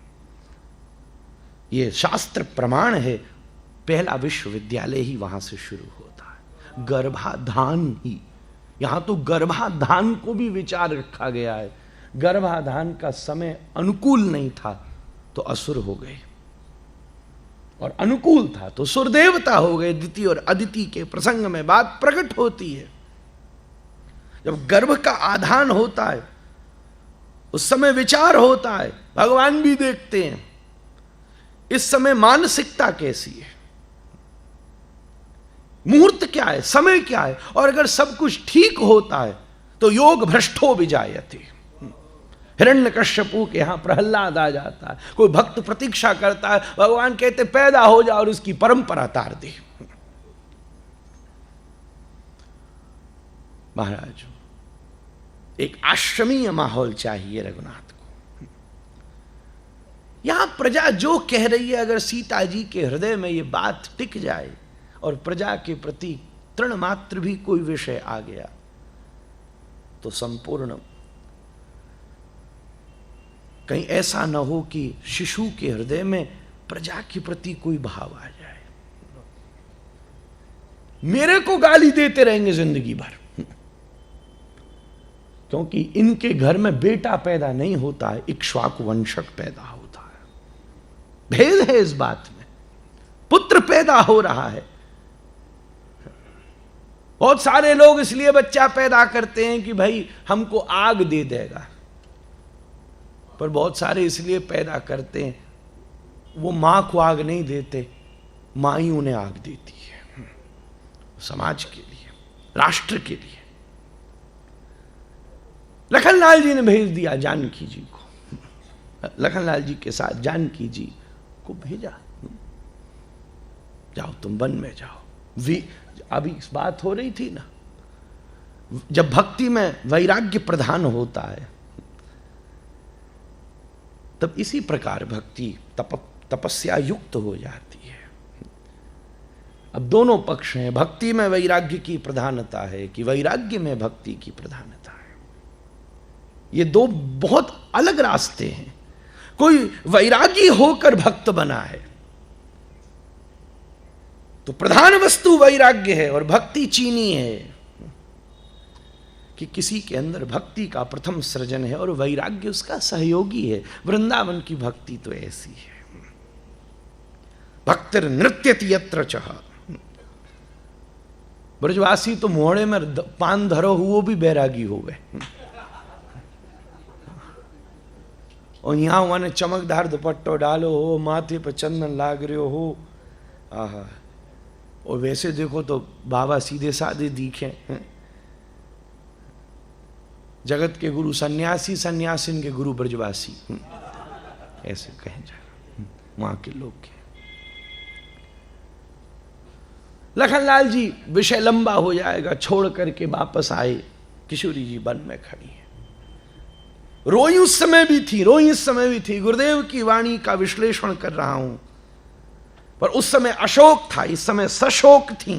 यह शास्त्र प्रमाण है, पहला विश्वविद्यालय ही वहां से शुरू होता है, गर्भाधान ही। यहां तो गर्भाधान को भी विचार रखा गया है। गर्भाधान का समय अनुकूल नहीं था तो असुर हो गए, और अनुकूल था तो सुरदेवता हो गए। दिति और अदिति के प्रसंग में बात प्रकट होती है। जब गर्भ का आधान होता है उस समय विचार होता है, भगवान भी देखते हैं इस समय मानसिकता कैसी है, मुहूर्त क्या है, समय क्या है। और अगर सब कुछ ठीक होता है तो योग भ्रष्टो विजायते। हिरण्यकश्यपु के यहां प्रहलाद आ जाता है, कोई भक्त प्रतीक्षा करता है, भगवान कहते पैदा हो जा और उसकी परंपरा तार दे। महाराज एक आश्रमीय माहौल चाहिए रघुनाथ को। यहां प्रजा जो कह रही है, अगर सीता जी के हृदय में यह बात टिक जाए और प्रजा के प्रति तृण मात्र भी कोई विषय आ गया तो संपूर्ण, कहीं ऐसा न हो कि शिशु के हृदय में प्रजा के प्रति कोई भाव आ जाए, मेरे को गाली देते रहेंगे जिंदगी भर। क्योंकि इनके घर में बेटा पैदा नहीं होता है, इक्ष्वाकु वंशक पैदा होता है। भेद है इस बात में, पुत्र पैदा हो रहा है। बहुत सारे लोग इसलिए बच्चा पैदा करते हैं कि भाई हमको आग दे देगा, पर बहुत सारे इसलिए पैदा करते हैं, वो मां को आग नहीं देते, मां ही उन्हें आग देती है, समाज के लिए, राष्ट्र के लिए। लखनलाल जी ने भेज दिया जानकी जी को, लखनलाल जी के साथ जानकी जी को भेजा, जाओ तुम वन में जाओ। अभी इस बात हो रही थी ना, जब भक्ति में वैराग्य प्रधान होता है तब इसी प्रकार भक्ति तपस्या युक्त हो जाती है। अब दोनों पक्ष हैं, भक्ति में वैराग्य की प्रधानता है कि वैराग्य में भक्ति की प्रधानता है। ये दो बहुत अलग रास्ते हैं। कोई वैरागी होकर भक्त बना है तो प्रधान वस्तु वैराग्य है और भक्ति चीनी है, कि किसी के अंदर भक्ति का प्रथम सृजन है और वैराग्य उसका सहयोगी है। वृंदावन की भक्ति तो ऐसी है, भक्तिर नृत्यति यत्र चह। ब्रजवासी तो मोहड़े में पान धरो हुओ भी बैरागी हो गए, और यहां वहां चमकदार दुपट्टो डालो हो, माथे पर चंदन लाग रहे हो, आहा। और वैसे देखो तो बाबा सीधे साधे दिखे, जगत के गुरु सन्यासी, सन्यासिन के गुरु ब्रजवासी, ऐसे कहे जाए वहां के लोग के। लखनलाल जी विषय लंबा हो जाएगा, छोड़ करके वापस आए। किशोरी जी वन में खड़ी है, रोई उस समय भी थी, रोई इस समय भी थी। गुरुदेव की वाणी का विश्लेषण कर रहा हूं, पर उस समय अशोक था, इस समय सशोक थी।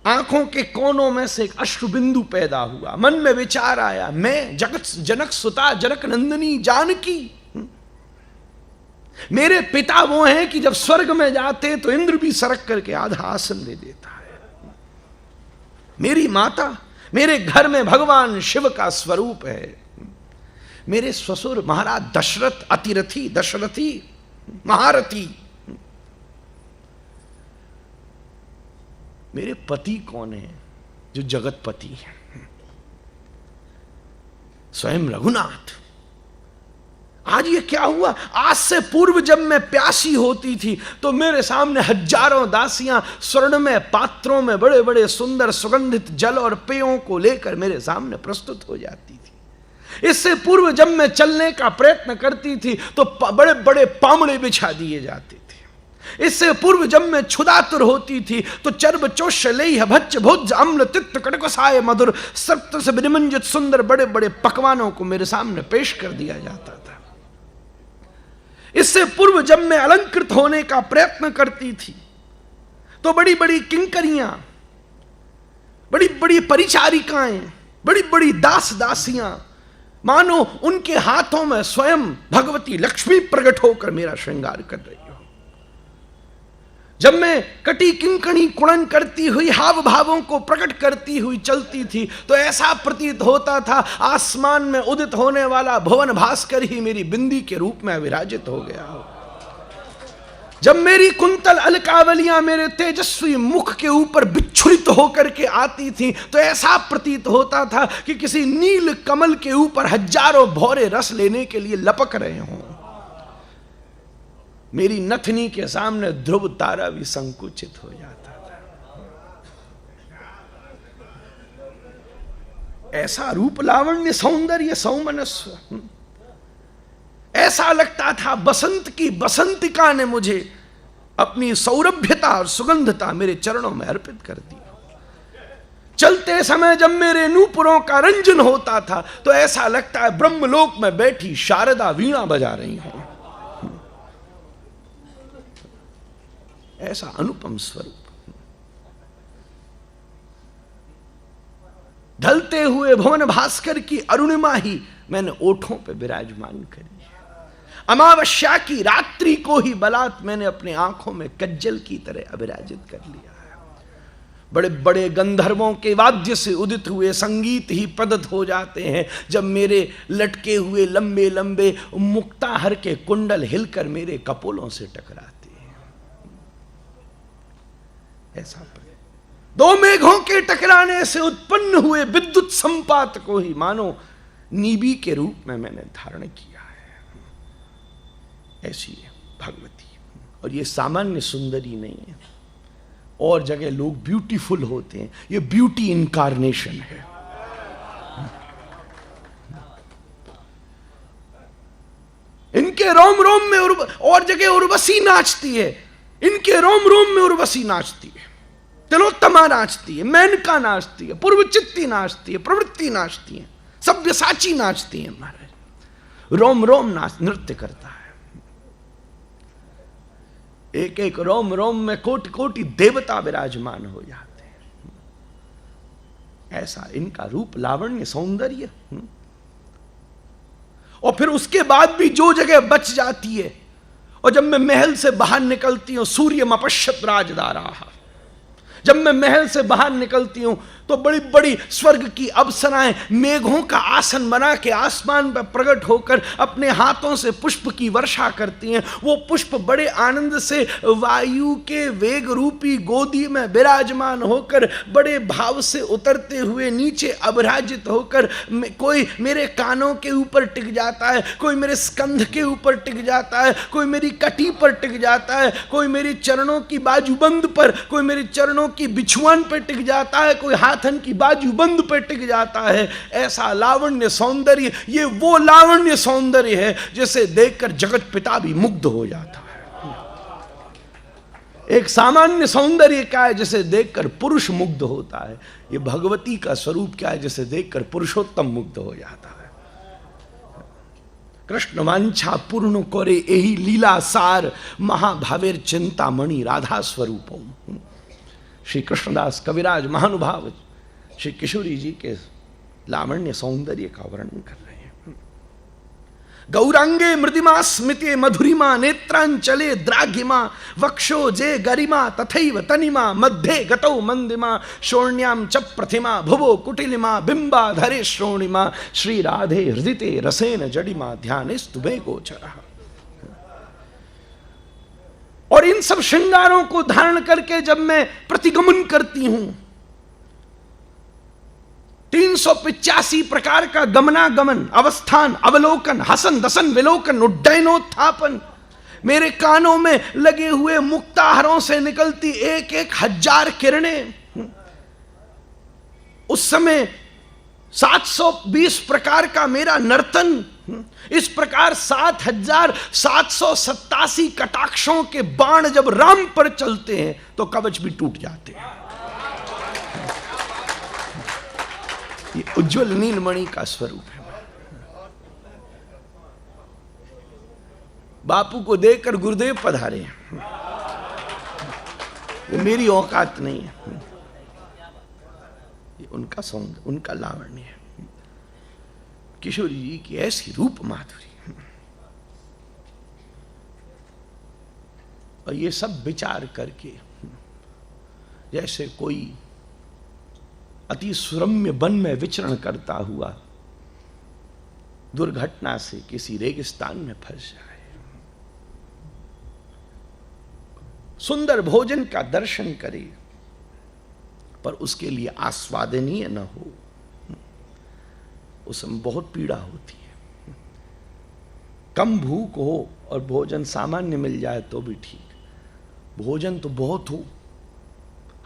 आंखों के कोनों में से एक अश्रु बिंदु पैदा हुआ। मन में विचार आया, मैं जगत जनक सुता जनक नंदिनी जानकी, मेरे पिता वो हैं कि जब स्वर्ग में जाते तो इंद्र भी सरक करके आधा आसन दे देता है। मेरी माता मेरे घर में भगवान शिव का स्वरूप है। मेरे ससुर महाराज दशरथ अतिरथी, दशरथी महारथी। मेरे पति कौन है? जो जगतपति है, स्वयं रघुनाथ। आज ये क्या हुआ? आज से पूर्व जब मैं प्यासी होती थी तो मेरे सामने हजारों दासियां स्वर्ण में पात्रों में बड़े बड़े सुंदर सुगंधित जल और पेयों को लेकर मेरे सामने प्रस्तुत हो जाती थी। इससे पूर्व जब मैं चलने का प्रयत्न करती थी तो बड़े बड़े पामड़े बिछा दिए जाते थे। इससे पूर्व जब मैं क्षुधातुर होती थी तो चर्ब चोष्यलेह भच्च भोज अम्ल तिक्त कटकसाय मधुर सप्त से विनिमंजित सुंदर बड़े बड़े पकवानों को मेरे सामने पेश कर दिया जाता था। इससे पूर्व जब मैं अलंकृत होने का प्रयत्न करती थी तो बड़ी बड़ी किंकरियां, बड़ी बड़ी परिचारिकाएं, बड़ी बड़ी दास दासियां, मानो उनके हाथों में स्वयं भगवती लक्ष्मी प्रकट होकर मेरा श्रृंगार कर रही हो। जब मैं कटी किंकणी कुणन करती हुई हाव भावों को प्रकट करती हुई चलती थी तो ऐसा प्रतीत होता था आसमान में उदित होने वाला भुवन भास्कर ही मेरी बिंदी के रूप में विराजित हो गया हो। जब मेरी कुंतल अलकावलियां मेरे तेजस्वी मुख के ऊपर बिच्छुरित होकर के आती थी तो ऐसा प्रतीत होता था कि किसी नील कमल के ऊपर हजारों भौरे रस लेने के लिए लपक रहे हों। मेरी नथनी के सामने ध्रुव तारा भी संकुचित हो जाता था। ऐसा रूप लावण्य सौंदर्य सौमनस्व, ऐसा लगता था बसंत की बसंतिका ने मुझे अपनी सौरभ्यता और सुगंधता मेरे चरणों में अर्पित कर दी। चलते समय जब मेरे नूपुरों का रंजन होता था तो ऐसा लगता है ब्रह्मलोक में बैठी शारदा वीणा बजा रही हो। ऐसा अनुपम स्वरूप। ढलते हुए भुवन भास्कर की अरुणिमा ही मैंने ओठों पे विराजमान करी है। अमावस्या की रात्रि को ही बलात् मैंने अपने आंखों में कज्जल की तरह अविराजित कर लिया है। बड़े बड़े गंधर्वों के वाद्य से उदित हुए संगीत ही प्रदत्त हो जाते हैं जब मेरे लटके हुए लंबे लंबे मुक्ताहर के कुंडल हिलकर मेरे कपोलों से टकराते हैं। ऐसा दो मेघों के टकराने से उत्पन्न हुए विद्युत संपात को ही मानो नीबी के रूप में मैंने धारण किया है। ऐसी है भगवती। और ये सामान्य सुंदरी नहीं है। और जगह लोग ब्यूटीफुल होते हैं, ये ब्यूटी इनकारनेशन है। इनके रोम रोम में और जगह उर्वशी नाचती है, इनके रोम रोम में उर्वशी नाचती है, तिलोत्तमा नाचती है, मेनका नाचती है, पूर्वचित्ती नाचती है, प्रवृत्ति नाचती है, सव्यसाची नाचती है। महाराज रोम रोम नाच नृत्य करता है। एक एक रोम रोम में कोटि कोटि देवता विराजमान हो जाते हैं। ऐसा इनका रूप, लावण्य, सौंदर्य। और फिर उसके बाद भी जो जगह बच जाती है, और जब मैं महल से बाहर निकलती हूं, सूर्य मपश्यत राजदाराः, जब मैं महल से बाहर निकलती हूं तो बड़ी बड़ी स्वर्ग की अप्सराएं मेघों का आसन बना के आसमान पर प्रकट होकर अपने हाथों से पुष्प की वर्षा करती हैं। वो पुष्प बड़े आनंद से वायु के वेग रूपी गोदी में विराजमान होकर बड़े भाव से उतरते हुए नीचे अभराजित होकर कोई मेरे कानों के ऊपर टिक जाता है, कोई मेरे स्कंध के ऊपर टिक जाता है, कोई मेरी कटी पर टिक जाता है, कोई मेरी चरणों की बाजूबंद पर, कोई मेरी चरणों की बिछुआन पर टिक जाता है, कोई हाथन की बाजूबंद पर टिक जाता है। ऐसा लावण्य सौंदर्य, ये वो लावण्य सौंदर्य है जिसे देखकर जगत पिता भी मुग्ध हो जाता है। एक सामान्य सौंदर्य क्या है जिसे देखकर पुरुष मुग्ध होता है, ये भगवती का स्वरूप क्या है जिसे देखकर पुरुषोत्तम मुग्ध हो जाता है। कृष्ण वांछा पूर्ण करे यही लीला सार, महाभावेर चिंतामणि राधा स्वरूपम। श्री कृष्णदास कविराज महानुभाव श्री किशोरी जी के लावण्य सौंदर्य का वर्णन कर रहे हैं। गौरांगे मृदिमा स्मिते मधुरिमा, नेत्रांचले द्राघिमा, वक्षो जे गरिमा, तथैव तनिमा, मध्ये गतौ मंदिमा, शोण्याम च प्रतिमा, भुवो कुटिलिमा, बिंबाधरे श्रोणिमा, श्री राधे हृदिते रसेन जडिमा, ध्यानेस्तुभे गोचरः। और इन सब श्रृंगारों को धारण करके जब मैं प्रतिगमन करती हूं, 385 प्रकार का गमनागमन, अवस्थान, अवलोकन, हसन दसन विलोकन, उड्डयनोत्थापन, मेरे कानों में लगे हुए मुक्ताहारों से निकलती एक एक हजार किरणें, उस समय 720 प्रकार का मेरा नर्तन, इस प्रकार 7787 कटाक्षों के बाण जब राम पर चलते हैं तो कवच भी टूट जाते हैं। ये उज्जवल नीलमणि का स्वरूप है। बापू को देखकर गुरुदेव पधारे, ये मेरी औकात नहीं है, ये उनका सौंदर्य, उनका लावण्य है। किशोरी जी की ऐसी रूप माधुरी, और ये सब विचार करके जैसे कोई अति सुरम्य वन में विचरण करता हुआ दुर्घटना से किसी रेगिस्तान में फंस जाए, सुंदर भोजन का दर्शन करे पर उसके लिए आस्वादनीय न हो, उसमें बहुत पीड़ा होती है। कम भूख हो और भोजन सामान्य मिल जाए तो भी ठीक, भोजन तो बहुत हो।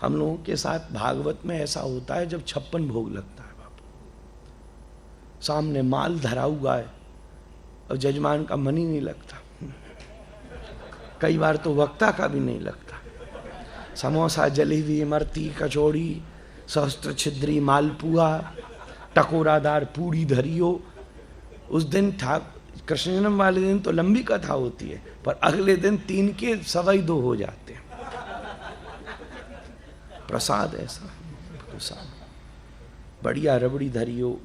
हम लोगों के साथ भागवत में ऐसा होता है जब 56 भोग लगता है, बापू सामने माल धरा हुआ है और जजमान का मन ही नहीं लगता, कई बार तो वक्ता का भी नहीं लगता। समोसा, जलेबी, इमरती, कचौड़ी, सहस्त्र छिद्री, मालपुआ, टकोरादार पूड़ी धरियो। उस दिन कृष्ण जन्म वाले दिन तो लंबी कथा होती है, पर अगले दिन 3 के 2.25 हो जाते हैं। प्रसाद ऐसा, प्रसाद बढ़िया रबड़ी धरियो।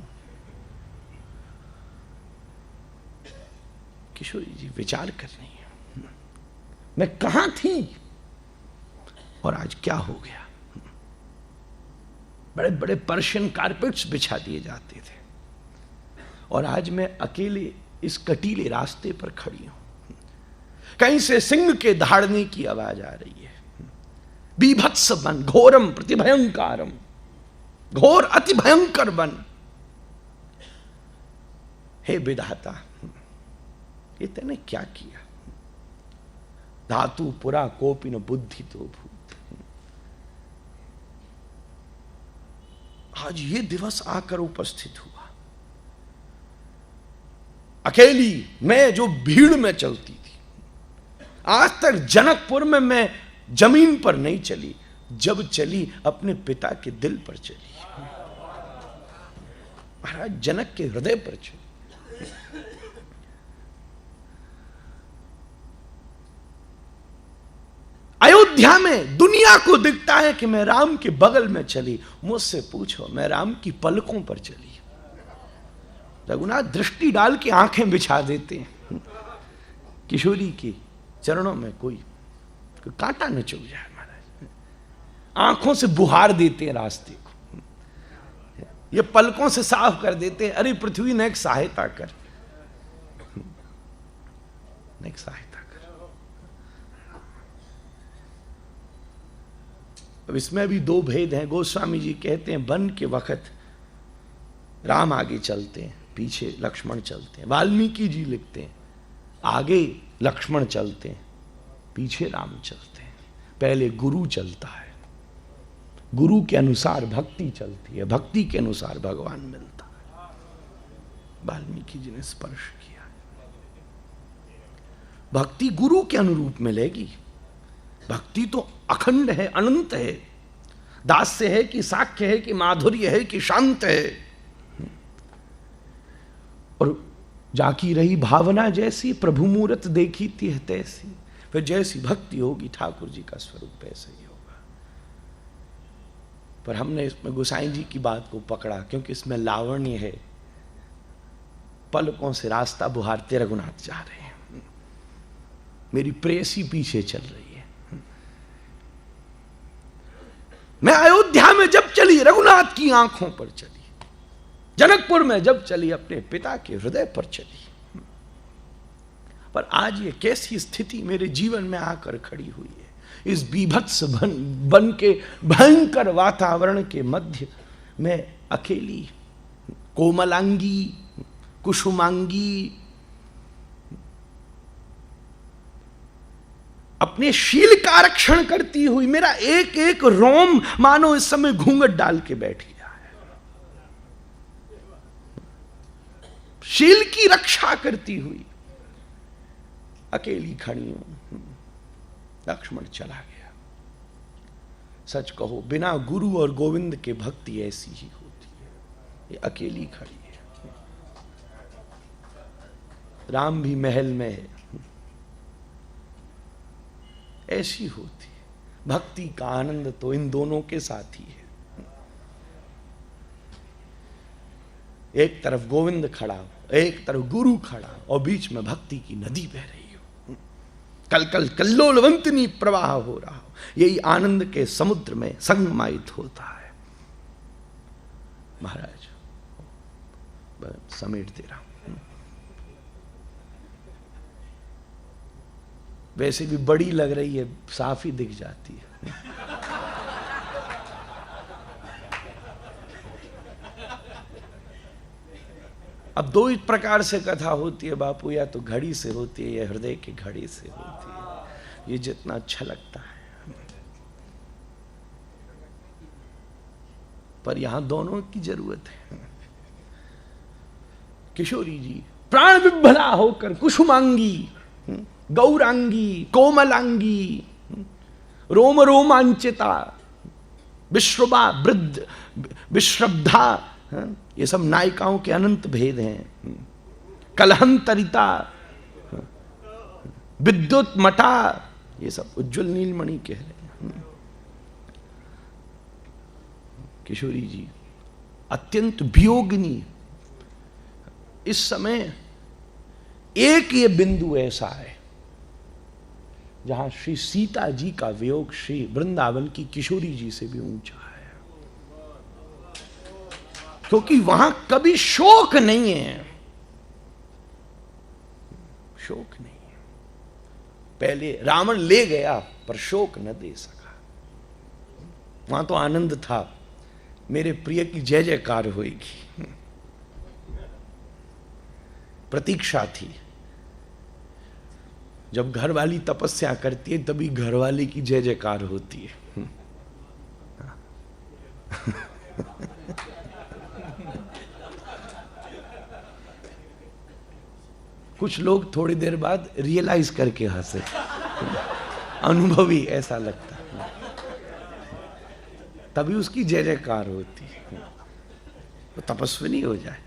किशोरी जी विचार कर रही है, मैं कहां थी और आज क्या हो गया। बड़े बड़े पर्शियन कारपेट्स बिछा दिए जाते थे और आज मैं अकेले इस कटीले रास्ते पर खड़ी हूं। कहीं से सिंह के दहाड़ने की आवाज आ रही है, बीभत्स बन, घोरम प्रतिभयंकारम, घोर अति भयंकर बन। हे विधाता, ये तूने क्या किया? धातु पुरा कोपिन बुद्धि तो भूत। आज ये दिवस आकर उपस्थित हुआ। अकेली मैं जो भीड़ में चलती थी, आज तक जनकपुर में मैं जमीन पर नहीं चली, जब चली अपने पिता के दिल पर चली। महाराज जनक के हृदय पर चली। अयोध्या में दुनिया को दिखता है कि मैं राम के बगल में चली, मुझसे पूछो मैं राम की पलकों पर चली। रघुनाथ दृष्टि डाल के आंखें बिछा देते हैं, किशोरी के चरणों में कोई कांटा न चुभ जाए। महाराज आंखों से बुहार देते हैं रास्ते को, ये पलकों से साफ कर देते हैं। अरे पृथ्वी ने एक सहायता कर, एक सहायता कर। अब इसमें भी दो भेद हैं। गोस्वामी जी कहते हैं वन के वक्त राम आगे चलते हैं, पीछे लक्ष्मण चलते हैं। वाल्मीकि जी लिखते हैं आगे लक्ष्मण चलते हैं, पीछे राम चलते हैं। पहले गुरु चलता है, गुरु के अनुसार भक्ति चलती है, भक्ति के अनुसार भगवान मिलता है। वाल्मीकि जी ने स्पर्श किया। भक्ति गुरु के अनुरूप मिलेगी। भक्ति तो अखंड है, अनंत है। दास्य है कि साक्ष्य है कि माधुर्य है कि शांत है। और जाकी रही भावना जैसी, प्रभु मूरत देखी थी तैसी। फिर जैसी भक्ति होगी ठाकुर जी का स्वरूप वैसा ही होगा। पर हमने इसमें गोसाई जी की बात को पकड़ा, क्योंकि इसमें लावण्य है। पलकों से रास्ता बुहारते रघुनाथ जा रहे हैं, मेरी प्रेयसी पीछे चल रही है। मैं अयोध्या में जब चली रघुनाथ की आंखों पर चली, जनकपुर में जब चली अपने पिता के हृदय पर चली। पर आज ये कैसी स्थिति मेरे जीवन में आकर खड़ी हुई है। इस बीभत्स बन के भयंकर वातावरण के मध्य मैं अकेली, कोमलांगी, कुसुमांगी, अपने शील का रक्षण करती हुई, मेरा एक एक रोम मानो इस समय घूंघट डाल के बैठ गया है। शील की रक्षा करती हुई अकेली खड़ी हूं। लक्ष्मण चला गया। सच कहो बिना गुरु और गोविंद के भक्ति ऐसी ही होती है, ये अकेली खड़ी है। राम भी महल में है, ऐसी होती है। भक्ति का आनंद तो इन दोनों के साथ ही है। एक तरफ गोविंद खड़ा हो, एक तरफ गुरु खड़ा हो, और बीच में भक्ति की नदी बह रही हो। कल कल कल्लोलवंतनी प्रवाह हो रहा हो। यही आनंद के समुद्र में संगमायित होता है। महाराज समेट दे रहा हूं। वैसे भी बड़ी लग रही है, साफ ही दिख जाती है। अब दो ही प्रकार से कथा होती है बापू, या तो घड़ी से होती है या हृदय की घड़ी से होती है। ये जितना अच्छा लगता है, पर यहां दोनों की जरूरत है। किशोरी जी प्राण विभला होकर कुसुमांगी, गौरांगी, कोमलांगी, रोम रोमांचिता, विश्रुबा, वृद्ध, विश्रब्धा, ये सब नायिकाओं के अनंत भेद हैं। कलहंतरिता, विद्युत मटा, ये सब उज्जवल नीलमणि कह रहे हैं। किशोरी जी अत्यंत वियोगिनी। इस समय एक ये बिंदु ऐसा है जहां श्री सीता जी का वियोग श्री वृंदावन की किशोरी जी से भी ऊंचा है, क्योंकि वहां कभी शोक नहीं है। शोक नहीं है। पहले रावण ले गया पर शोक न दे सका। वहां तो आनंद था, मेरे प्रिय की जय जयकार होगी, प्रतीक्षा थी। जब घरवाली तपस्या करती है तभी घरवाली की जय जयकार होती है। कुछ लोग थोड़ी देर बाद रियलाइज करके हंसे, अनुभवी ऐसा लगता है, तभी उसकी जय जयकार होती है, तो तपस्विनी हो जाए।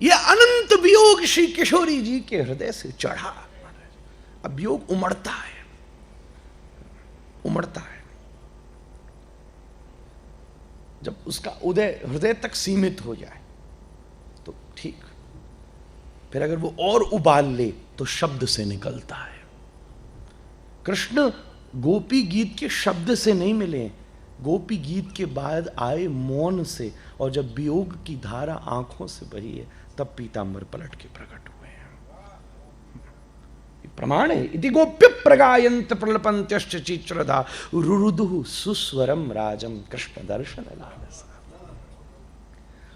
यह अनंत वियोग श्री किशोरी जी के हृदय से चढ़ा। अब वियोग उमड़ता है, उमड़ता है। जब उसका उदय हृदय तक सीमित हो जाए तो ठीक, फिर अगर वो और उबाल ले तो शब्द से निकलता है। कृष्ण गोपी गीत के शब्द से नहीं मिले, गोपी गीत के बाद आए मौन से, और जब वियोग की धारा आंखों से बही है तब पीतांबर पलट के प्रकट हुए हैं। प्रमाण है। इति गोप्य प्रगायंत प्रलपंत्यश्च चित्रदा रुरुदुः सुस्वरम राजम कृष्ण दर्शन लालसा।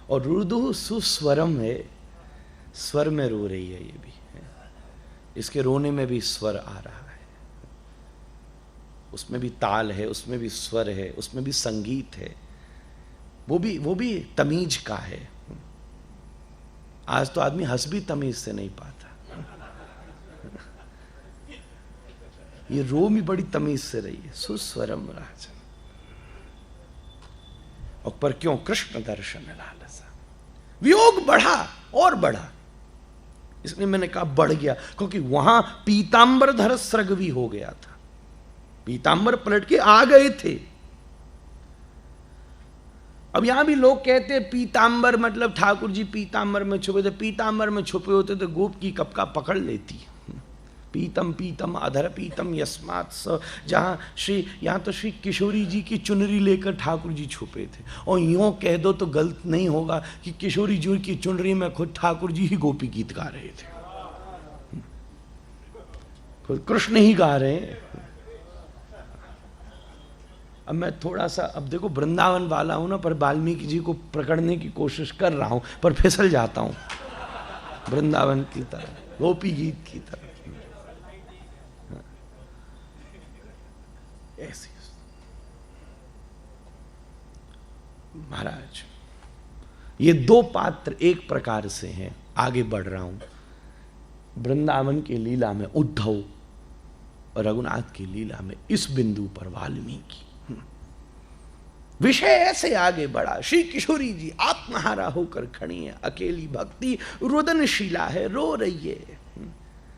और रुरुदुः सुस्वरम है, स्वर में रो रही है, ये भी है, इसके रोने में भी स्वर आ रहा है, उसमें भी ताल है, उसमें भी स्वर है, उसमें भी संगीत है, वो भी तमीज का है। आज तो आदमी हंस भी तमीज से नहीं पाता, ये रो भी बड़ी तमीज से रही है। सुस्वरम राजन, और पर क्यों? कृष्ण दर्शन लालसा। वियोग बढ़ा और बढ़ा, इसलिए मैंने कहा बढ़ गया, क्योंकि वहां पीतांबरधर स्रगवी हो गया था, पीतांबर पलट के आ गए थे। अब यहां भी लोग कहते हैं पीतांबर मतलब ठाकुर जी पीतांबर में छुपे थे, पीतांबर में छुपे होते तो गोप की कपका पकड़ लेती। पीतम पीतम अधर पीतम यस्मात् स, जहाँ यहाँ तो श्री किशोरी जी की चुनरी लेकर ठाकुर जी छुपे थे, और यूं कह दो तो गलत नहीं होगा कि किशोरी जी की चुनरी में खुद ठाकुर जी ही गोपी गीत गा रहे थे, खुद कृष्ण ही गा रहे हैं। अब मैं थोड़ा सा, अब देखो वृंदावन वाला हूं ना, पर वाल्मीकि जी को पकड़ने की कोशिश कर रहा हूं, पर फिसल जाता हूं वृंदावन की तरह, गोपी गीत की तरह। ऐसी महाराज, ये दो पात्र एक प्रकार से हैं। आगे बढ़ रहा हूं, वृंदावन की लीला में उद्धव और रघुनाथ की लीला में इस बिंदु पर वाल्मीकि। विषय ऐसे आगे बढ़ा, श्री किशोरी जी आत्महारा होकर खड़ी है, अकेली भक्ति रुदनशीला है, रो रही है।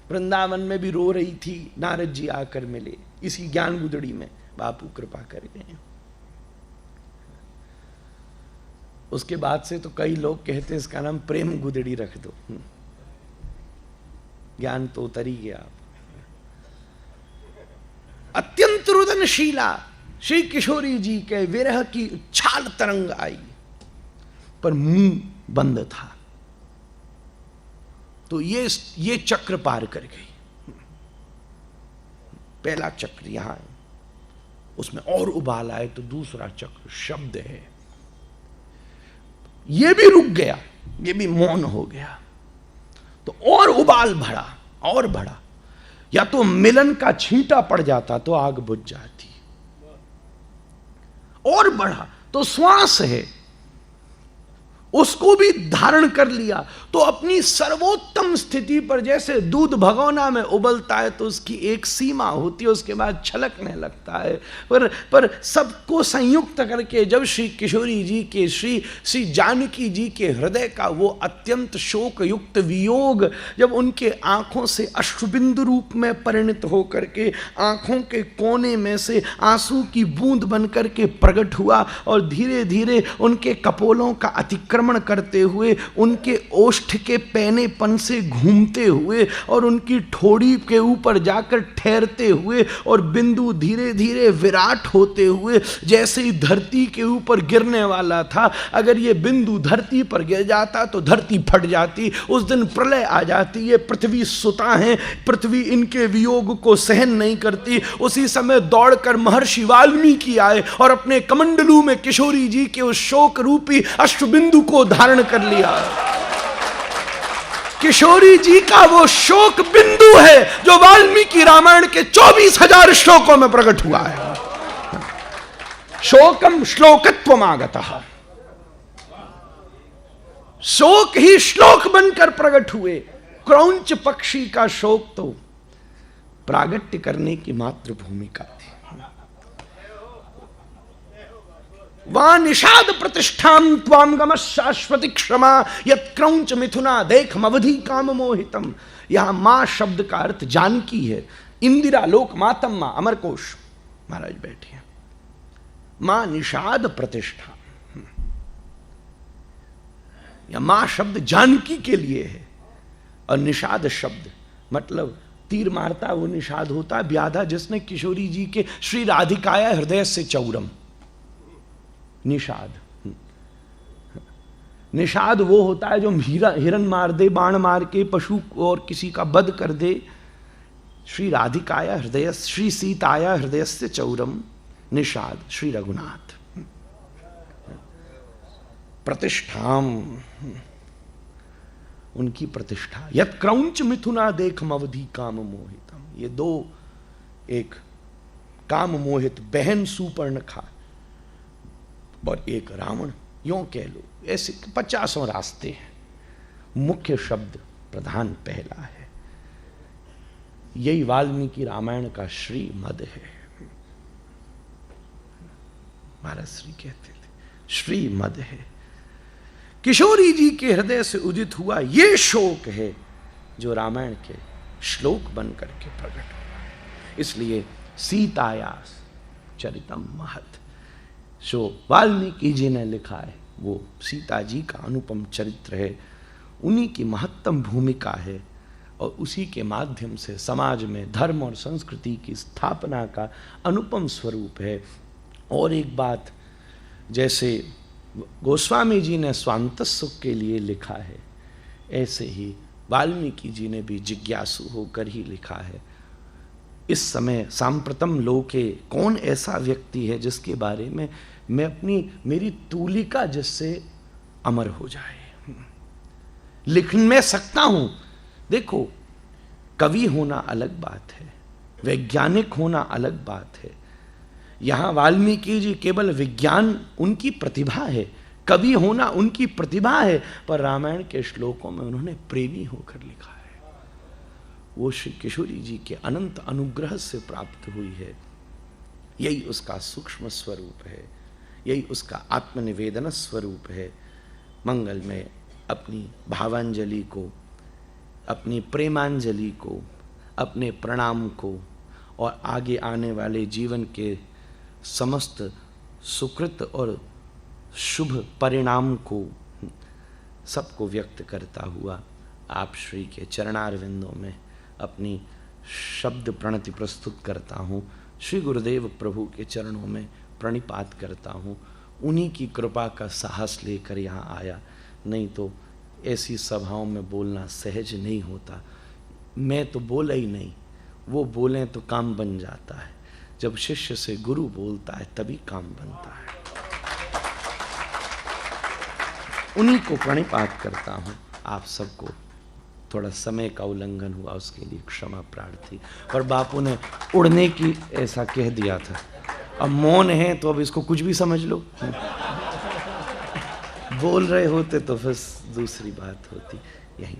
वृंदावन में भी रो रही थी, नारद जी आकर मिले इसी ज्ञान गुदड़ी में, बापू कृपा कर गए। उसके बाद से तो कई लोग कहते हैं इसका नाम प्रेम गुदड़ी रख दो, ज्ञान तो उतर ही गया। अत्यंत रुदनशीला श्री किशोरी जी के विरह की उछाल तरंग आई, पर मुंह बंद था, तो ये चक्र पार कर गई। पहला चक्र यहां है, उसमें और उबाल आए तो दूसरा चक्र शब्द है, ये भी रुक गया, ये भी मौन हो गया, तो और उबाल बढ़ा और बढ़ा। या तो मिलन का छींटा पड़ जाता तो आग बुझ जाती, और बढ़ा तो श्वास है, उसको भी धारण कर लिया, तो अपनी सर्वोत्तम स्थिति पर, जैसे दूध भगोना में उबलता है तो उसकी एक सीमा होती है, उसके बाद छलकने लगता है, पर सबको संयुक्त करके जब श्री किशोरी जी के श्री जानकी जी के हृदय का वो अत्यंत शोक युक्त वियोग जब उनके आंखों से अश्रुबिंदु रूप में परिणत होकर के आंखों के कोने में से आंसू की बूंद बनकर के प्रकट हुआ, और धीरे धीरे उनके कपोलों का अतिक्रमण आक्रमण करते हुए, उनके ओष्ठ के पैनेपन से घूमते हुए और उनकी ठोड़ी के ऊपर जाकर ठहरते हुए और बिंदु धीरे धीरे विराट होते हुए जैसे ही धरती के ऊपर गिरने वाला था, अगर ये बिंदु धरती पर गिर जाता तो धरती फट जाती, उस दिन प्रलय आ जाती। ये पृथ्वी सुता है, पृथ्वी इनके वियोग को सहन नहीं करती। उसी समय दौड़कर महर्षि वाल्मीकि आए और अपने कमंडलू में किशोरी जी के उस शोक रूपी अश्रुबिंदु को धारण कर लिया। किशोरी जी का वो शोक बिंदु है जो वाल्मीकि रामायण के 24,000 श्लोकों में प्रकट हुआ है। शोकम श्लोकत्वमागतः, शोक ही श्लोक बनकर प्रकट हुए। क्रौंच पक्षी का शोक तो प्रागट्य करने की मात्र भूमिका थी। वहां निषाद प्रतिष्ठाम त्वाम गम शाश्वती क्षमा यत क्रौंच मिथुना देख मवधि काम मोहितम। यहां मां शब्द का अर्थ जानकी है। इंदिरा लोक मातम मां, अमरकोश महाराज बैठे हैं। मां निषाद प्रतिष्ठा, या मां शब्द जानकी के लिए है और निषाद शब्द मतलब तीर मारता वो निषाद होता है। व्याधा जिसने किशोरी जी के श्री राधिकाया हृदय से चौरम, निषाद। निषाद वो होता है जो हिरन मार दे, बाण मार के पशु और किसी का वध कर दे। श्री राधिकाया हृदय, श्री सीताया हृदय से चौरम, निषाद श्री रघुनाथ। प्रतिष्ठाम, उनकी प्रतिष्ठा। यत क्रौंच मिथुना देख मवधि काम मोहितम। ये दो, एक काम मोहित बहन सुपर्णखा और एक रावण, यों कह लो। ऐसे 50 रास्ते हैं, मुख्य शब्द प्रधान पहला है। यही वाल्मीकि रामायण का श्रीमद है। महाराज श्री कहते थे श्रीमद है। किशोरी जी के हृदय से उदित हुआ ये शोक है जो रामायण के श्लोक बन करके प्रकट हुआ है। इसलिए सीताया चरितम महत, जो वाल्मीकि जी ने लिखा है वो सीता जी का अनुपम चरित्र है, उन्हीं की महत्तम भूमिका है और उसी के माध्यम से समाज में धर्म और संस्कृति की स्थापना का अनुपम स्वरूप है। और एक बात, जैसे गोस्वामी जी ने स्वांत सुख के लिए लिखा है, ऐसे ही वाल्मीकि जी ने भी जिज्ञासु होकर ही लिखा है। इस समय सांप्रतम लोके कौन ऐसा व्यक्ति है जिसके बारे में मैं मेरी तूलिका जिससे अमर हो जाए, लिख मैं सकता हूं। देखो, कवि होना अलग बात है, वैज्ञानिक होना अलग बात है। यहां वाल्मीकि जी केवल विज्ञान उनकी प्रतिभा है, कवि होना उनकी प्रतिभा है, पर रामायण के श्लोकों में उन्होंने प्रेमी होकर लिखा है। वो श्री किशोरी जी के अनंत अनुग्रह से प्राप्त हुई है। यही उसका सूक्ष्म स्वरूप है, यही उसका आत्मनिवेदन स्वरूप है। मंगल में अपनी भावांजलि को, अपनी प्रेमांजलि को, अपने प्रणाम को और आगे आने वाले जीवन के समस्त सुकृत और शुभ परिणाम को सबको व्यक्त करता हुआ आप श्री के चरणारविंदों में अपनी शब्द प्रणति प्रस्तुत करता हूँ। श्री गुरुदेव प्रभु के चरणों में प्रणिपात करता हूँ। उन्हीं की कृपा का साहस लेकर यहाँ आया, नहीं तो ऐसी सभाओं में बोलना सहज नहीं होता। मैं तो बोला ही नहीं, वो बोलें तो काम बन जाता है। जब शिष्य से गुरु बोलता है तभी काम बनता है। उन्हीं को प्रणिपात करता हूँ। आप सबको थोड़ा समय का उल्लंघन हुआ, उसके लिए क्षमा प्रार्थी। पर बापू ने उड़ने की ऐसा कह दिया था, अब मौन है तो अब इसको कुछ भी समझ लो। बोल रहे होते तो फिर दूसरी बात होती। यही